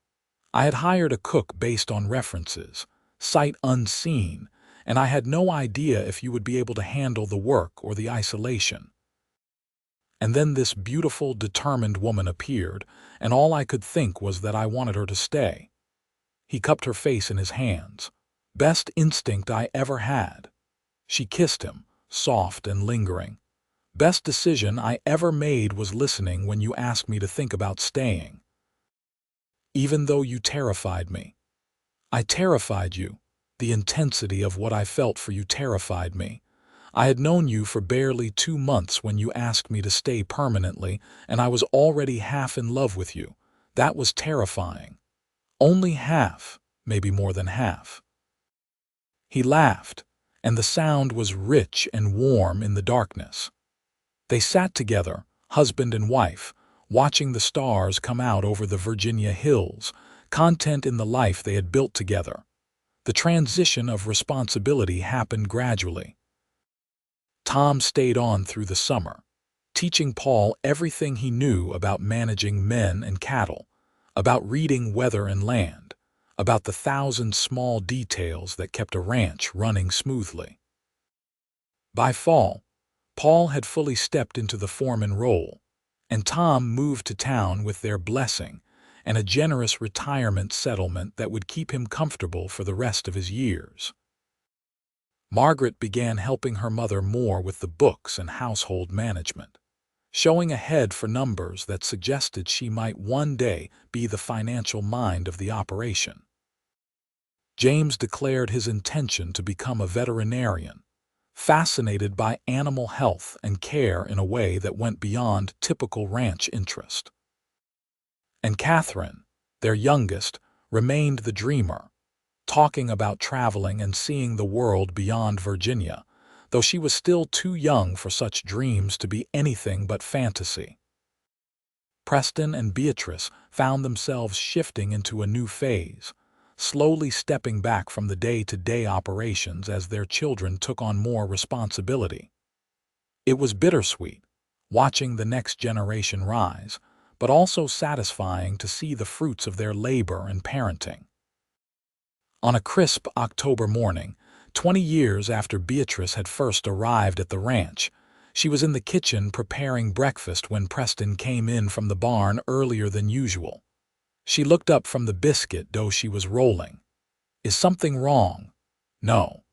I had hired a cook based on references, sight unseen, and I had no idea if you would be able to handle the work or the isolation. And then this beautiful, determined woman appeared, and all I could think was that I wanted her to stay." He cupped her face in his hands. "Best instinct I ever had." She kissed him, soft and lingering. "Best decision I ever made was listening when you asked me to think about staying. Even though you terrified me. I terrified you. The intensity of what I felt for you terrified me. I had known you for barely 2 months when you asked me to stay permanently, and I was already half in love with you. That was terrifying. Only half, maybe more than half." He laughed, and the sound was rich and warm in the darkness. They sat together, husband and wife, watching the stars come out over the Virginia hills, content in the life they had built together. The transition of responsibility happened gradually. Tom stayed on through the summer, teaching Paul everything he knew about managing men and cattle, about reading weather and land, about the 1,000 small details that kept a ranch running smoothly. By fall, Paul had fully stepped into the foreman role, and Tom moved to town with their blessing and a generous retirement settlement that would keep him comfortable for the rest of his years. Margaret began helping her mother more with the books and household management, showing a head for numbers that suggested she might one day be the financial mind of the operation. James declared his intention to become a veterinarian, fascinated by animal health and care in a way that went beyond typical ranch interest. And Catherine, their youngest, remained the dreamer, talking about traveling and seeing the world beyond Virginia, though she was still too young for such dreams to be anything but fantasy. Preston and Beatrice found themselves shifting into a new phase, slowly stepping back from the day-to-day operations as their children took on more responsibility. It was bittersweet, watching the next generation rise, but also satisfying to see the fruits of their labor and parenting. On a crisp October morning, 20 years after Beatrice had first arrived at the ranch, she was in the kitchen preparing breakfast when Preston came in from the barn earlier than usual. She looked up from the biscuit dough she was rolling. "Is something wrong?" "No.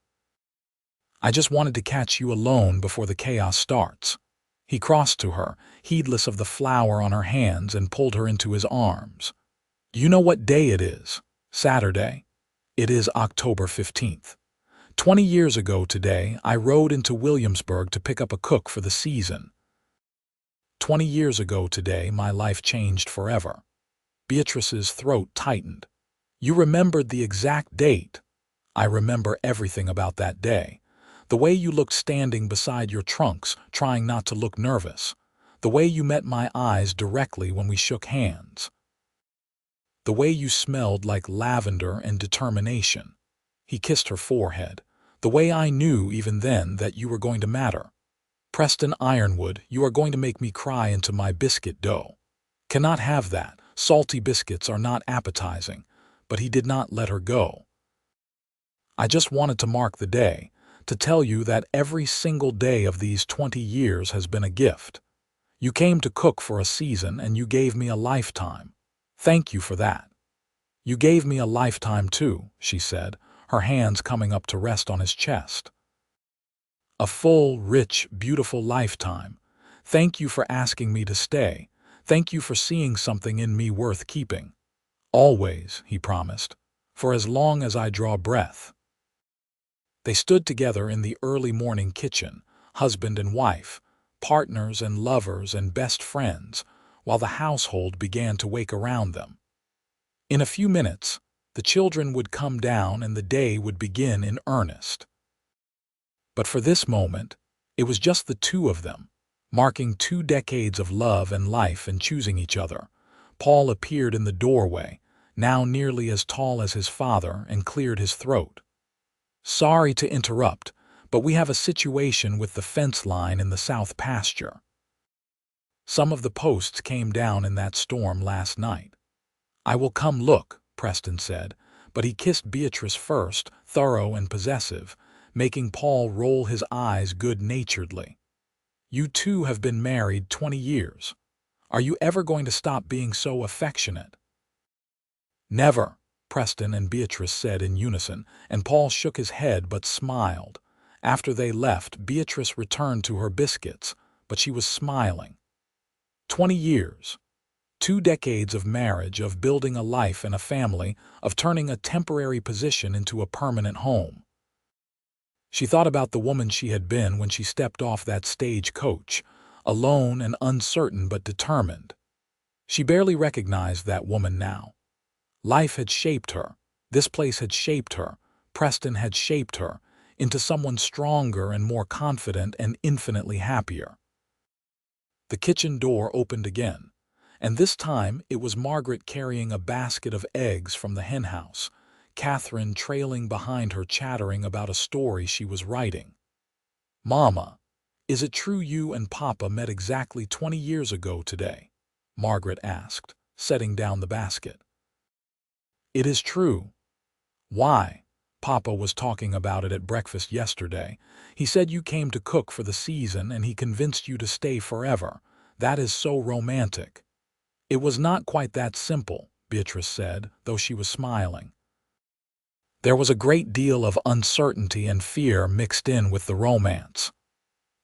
I just wanted to catch you alone before the chaos starts." He crossed to her, heedless of the flour on her hands, and pulled her into his arms. "You know what day it is? Saturday? It is October 15th. 20 years ago today, I rode into Williamsburg to pick up a cook for the season. 20 years ago today, my life changed forever." Beatrice's throat tightened. "You remembered the exact date." "I remember everything about that day. The way you looked standing beside your trunks, trying not to look nervous. The way you met my eyes directly when we shook hands. The way you smelled like lavender and determination." He kissed her forehead. "The way I knew even then that you were going to matter. Preston Ironwood, you are going to make me cry into my biscuit dough. Cannot have that. Salty biscuits are not appetizing." But he did not let her go. "I just wanted to mark the day, to tell you that every single day of these 20 years has been a gift. You came to cook for a season and you gave me a lifetime. Thank you for that." "You gave me a lifetime too," she said, her hands coming up to rest on his chest. "A full, rich, beautiful lifetime. Thank you for asking me to stay. Thank you for seeing something in me worth keeping. Always," he promised, "for as long as I draw breath." They stood together in the early morning kitchen, husband and wife, partners and lovers and best friends, while the household began to wake around them. In a few minutes, the children would come down and the day would begin in earnest. But for this moment, it was just the two of them, marking 2 decades of love and life and choosing each other. Paul appeared in the doorway, now nearly as tall as his father, and cleared his throat. "Sorry to interrupt, but we have a situation with the fence line in the south pasture. Some of the posts came down in that storm last night." "I will come look," Preston said, but he kissed Beatrice first, thorough and possessive, making Paul roll his eyes good-naturedly. "You two have been married 20 years. Are you ever going to stop being so affectionate?" "Never," Preston and Beatrice said in unison, and Paul shook his head but smiled. After they left, Beatrice returned to her biscuits, but she was smiling. 20 years. 2 decades of marriage, of building a life and a family, of turning a temporary position into a permanent home. She thought about the woman she had been when she stepped off that stagecoach, alone and uncertain but determined. She barely recognized that woman now. Life had shaped her, this place had shaped her, Preston had shaped her, into someone stronger and more confident and infinitely happier. The kitchen door opened again, and this time it was Margaret carrying a basket of eggs from the henhouse, Catherine trailing behind her chattering about a story she was writing. "Mama, is it true you and Papa met exactly 20 years ago today?" Margaret asked, setting down the basket. "It is true." "Why?" "Papa was talking about it at breakfast yesterday. He said you came to cook for the season and he convinced you to stay forever. That is so romantic." "It was not quite that simple," Beatrice said, though she was smiling. "There was a great deal of uncertainty and fear mixed in with the romance."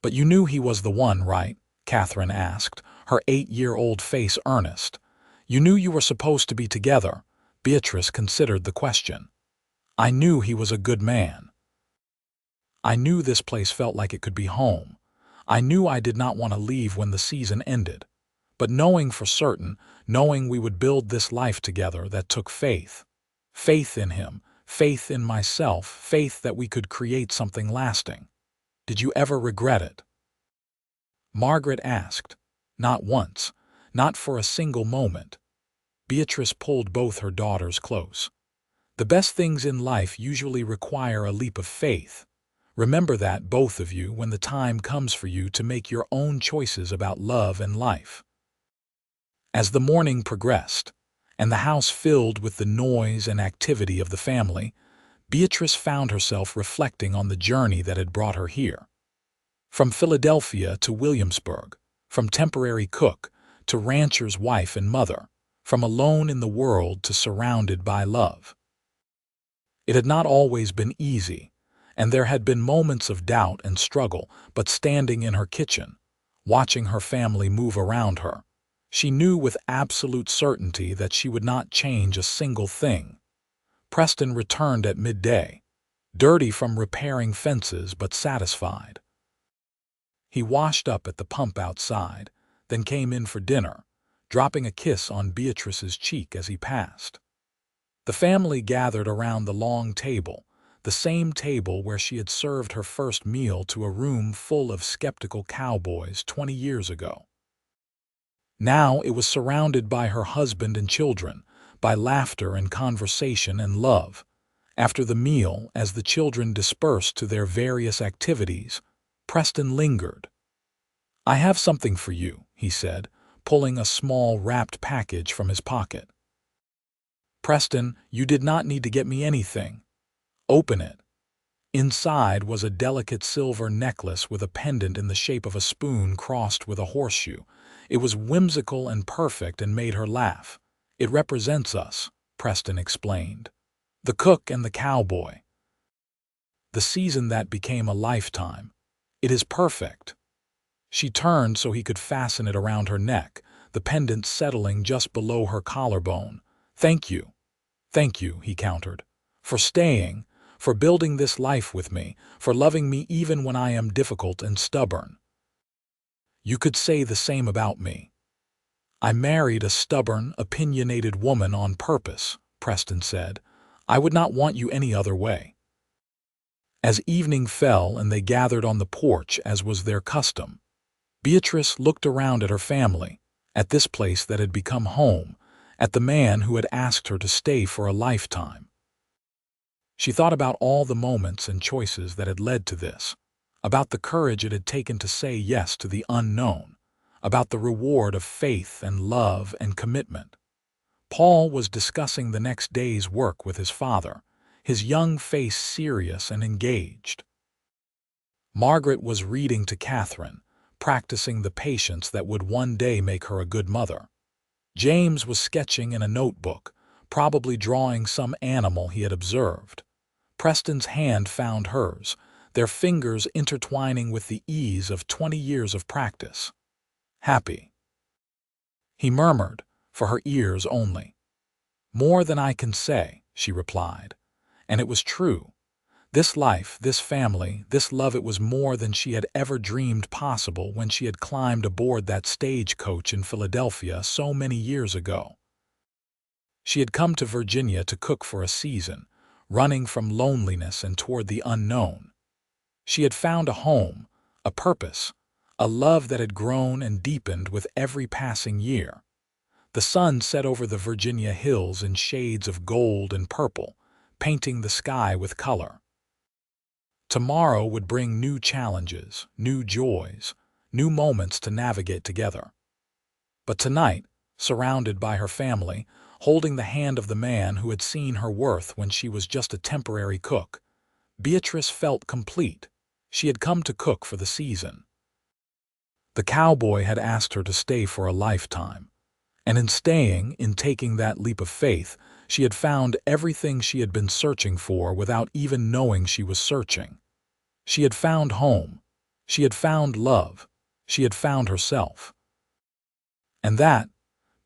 "But you knew he was the one, right?" Catherine asked, her 8-year-old face earnest. "You knew you were supposed to be together?" Beatrice considered the question. "I knew he was a good man." I knew this place felt like it could be home. I knew I did not want to leave when the season ended. But knowing for certain, knowing we would build this life together, that took faith. Faith in him, faith in myself, faith that we could create something lasting. Did you ever regret it? Margaret asked. Not once, not for a single moment. Beatrice pulled both her daughters close. The best things in life usually require a leap of faith. Remember that, both of you, when the time comes for you to make your own choices about love and life. As the morning progressed, and the house filled with the noise and activity of the family, Beatrice found herself reflecting on the journey that had brought her here. From Philadelphia to Williamsburg, from temporary cook to rancher's wife and mother, from alone in the world to surrounded by love. It had not always been easy, and there had been moments of doubt and struggle, but standing in her kitchen, watching her family move around her, she knew with absolute certainty that she would not change a single thing. Preston returned at midday, dirty from repairing fences but satisfied. He washed up at the pump outside, then came in for dinner, dropping a kiss on Beatrice's cheek as he passed. The family gathered around the long table, the same table where she had served her first meal to a room full of skeptical cowboys 20 years ago. Now it was surrounded by her husband and children, by laughter and conversation and love. After the meal, as the children dispersed to their various activities, Preston lingered. "I have something for you," he said, pulling a small wrapped package from his pocket. "Preston, you did not need to get me anything. Open it." Inside was a delicate silver necklace with a pendant in the shape of a spoon crossed with a horseshoe. It was whimsical and perfect and made her laugh. "It represents us," Preston explained. "The cook and the cowboy. The season that became a lifetime. It is perfect." She turned so he could fasten it around her neck, the pendant settling just below her collarbone. Thank you," he countered, "for staying, for building this life with me, for loving me even when I am difficult and stubborn." "You could say the same about me." "I married a stubborn, opinionated woman on purpose," Preston said. "I would not want you any other way." As evening fell and they gathered on the porch as was their custom, Beatrice looked around at her family, at this place that had become home, at the man who had asked her to stay for a lifetime. She thought about all the moments and choices that had led to this, about the courage it had taken to say yes to the unknown, about the reward of faith and love and commitment. Paul was discussing the next day's work with his father, his young face serious and engaged. Margaret was reading to Catherine, practicing the patience that would one day make her a good mother. James was sketching in a notebook, probably drawing some animal he had observed. Preston's hand found hers, their fingers intertwining with the ease of 20 years of practice. "Happy," he murmured, for her ears only. "More than I can say," she replied. And it was true. This life, this family, this love, it was more than she had ever dreamed possible when she had climbed aboard that stagecoach in Philadelphia so many years ago. She had come to Virginia to cook for a season, running from loneliness and toward the unknown. She had found a home, a purpose, a love that had grown and deepened with every passing year. The sun set over the Virginia hills in shades of gold and purple, painting the sky with color. Tomorrow would bring new challenges, new joys, new moments to navigate together. But tonight, surrounded by her family, holding the hand of the man who had seen her worth when she was just a temporary cook, Beatrice felt complete. She had come to cook for the season. The cowboy had asked her to stay for a lifetime, and in staying, in taking that leap of faith, she had found everything she had been searching for without even knowing she was searching. She had found home. She had found love. She had found herself. And that,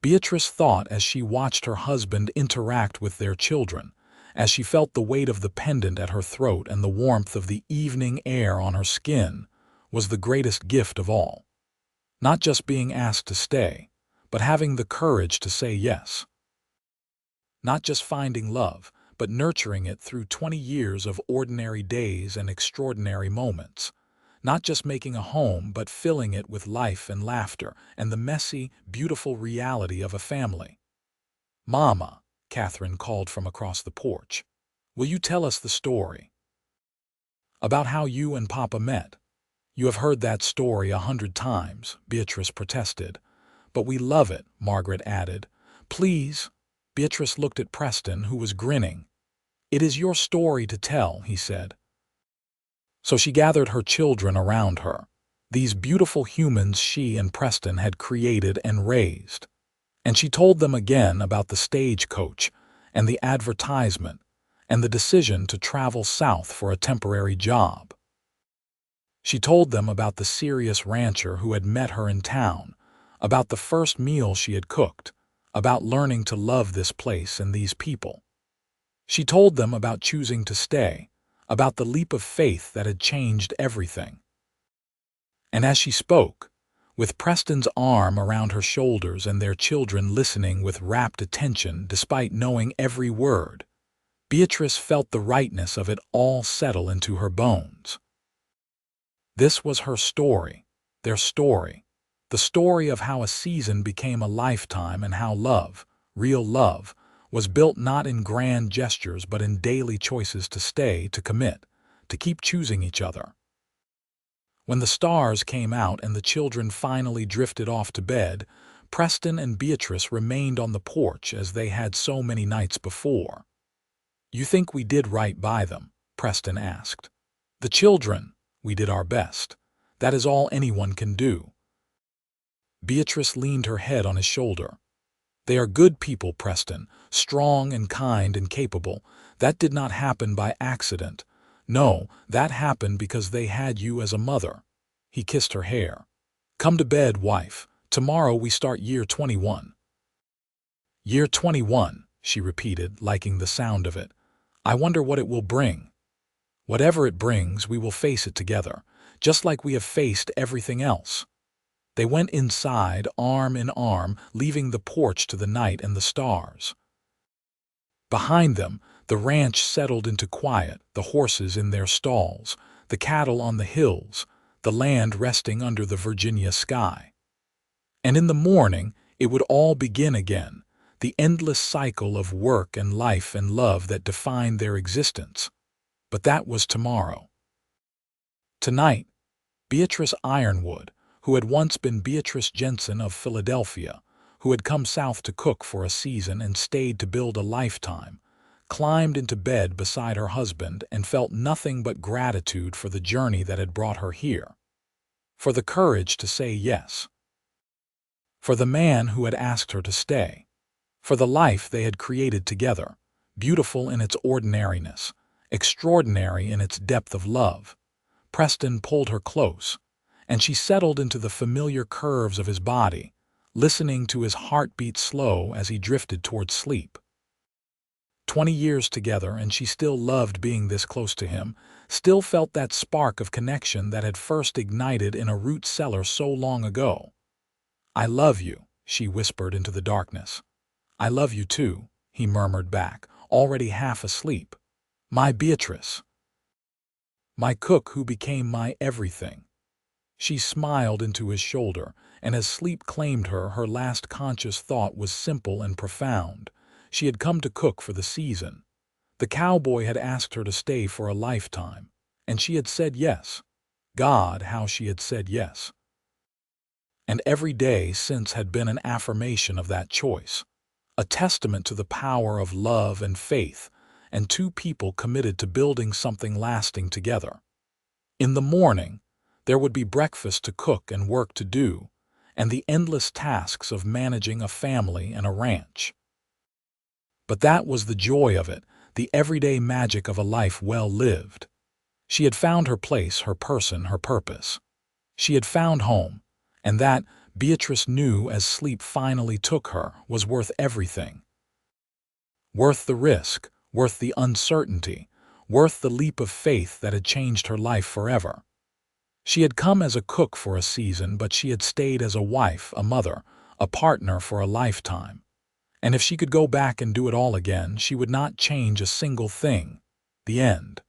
Beatrice thought as she watched her husband interact with their children, as she felt the weight of the pendant at her throat and the warmth of the evening air on her skin, was the greatest gift of all. Not just being asked to stay, but having the courage to say yes. Not just finding love, but nurturing it through 20 years of ordinary days and extraordinary moments. Not just making a home, but filling it with life and laughter and the messy, beautiful reality of a family. "Mama," Catherine called from across the porch, "will you tell us the story about how you and Papa met?" "You have heard that story 100 times," Beatrice protested. "But we love it," Margaret added. "Please." Beatrice looked at Preston, who was grinning. "It is your story to tell," he said. So she gathered her children around her, these beautiful humans she and Preston had created and raised. And she told them again about the stagecoach and the advertisement and the decision to travel south for a temporary job. She told them about the serious rancher who had met her in town, about the first meal she had cooked, about learning to love this place and these people. She told them about choosing to stay, about the leap of faith that had changed everything. And as she spoke, with Preston's arm around her shoulders and their children listening with rapt attention despite knowing every word, Beatrice felt the rightness of it all settle into her bones. This was her story, their story, the story of how a season became a lifetime and how love, real love, was built not in grand gestures but in daily choices to stay, to commit, to keep choosing each other. When the stars came out and the children finally drifted off to bed, Preston and Beatrice remained on the porch as they had so many nights before. "You think we did right by them?" Preston asked. "The children, we did our best. That is all anyone can do." Beatrice leaned her head on his shoulder. "They are good people, Preston, strong and kind and capable. That did not happen by accident. No, that happened because they had you as a mother." He kissed her hair. "Come to bed, wife. Tomorrow we start year 21. "Year 21, she repeated, liking the sound of it. "I wonder what it will bring." "Whatever it brings, we will face it together, just like we have faced everything else." They went inside, arm in arm, leaving the porch to the night and the stars. Behind them, the ranch settled into quiet, the horses in their stalls, the cattle on the hills, the land resting under the Virginia sky. And in the morning, it would all begin again, the endless cycle of work and life and love that defined their existence. But that was tomorrow. Tonight, Beatrice Ironwood, who had once been Beatrice Jensen of Philadelphia, who had come south to cook for a season and stayed to build a lifetime, climbed into bed beside her husband and felt nothing but gratitude for the journey that had brought her here, for the courage to say yes, for the man who had asked her to stay, for the life they had created together, beautiful in its ordinariness, extraordinary in its depth of love. Preston pulled her close, and she settled into the familiar curves of his body, listening to his heartbeat slow as he drifted toward sleep. 20 years together, and she still loved being this close to him, still felt that spark of connection that had first ignited in a root cellar so long ago. "I love you," she whispered into the darkness. "I love you too," he murmured back, already half asleep. "My Beatrice. My cook who became my everything." She smiled into his shoulder, and as sleep claimed her, her last conscious thought was simple and profound. She had come to cook for the season. The cowboy had asked her to stay for a lifetime, and she had said yes. God, how she had said yes. And every day since had been an affirmation of that choice, a testament to the power of love and faith, and two people committed to building something lasting together. In the morning, there would be breakfast to cook and work to do, and the endless tasks of managing a family and a ranch. But that was the joy of it, the everyday magic of a life well lived. She had found her place, her person, her purpose. She had found home, and that, Beatrice knew as sleep finally took her, was worth everything. Worth the risk, worth the uncertainty, worth the leap of faith that had changed her life forever. She had come as a cook for a season, but she had stayed as a wife, a mother, a partner for a lifetime. And if she could go back and do it all again, she would not change a single thing. The end.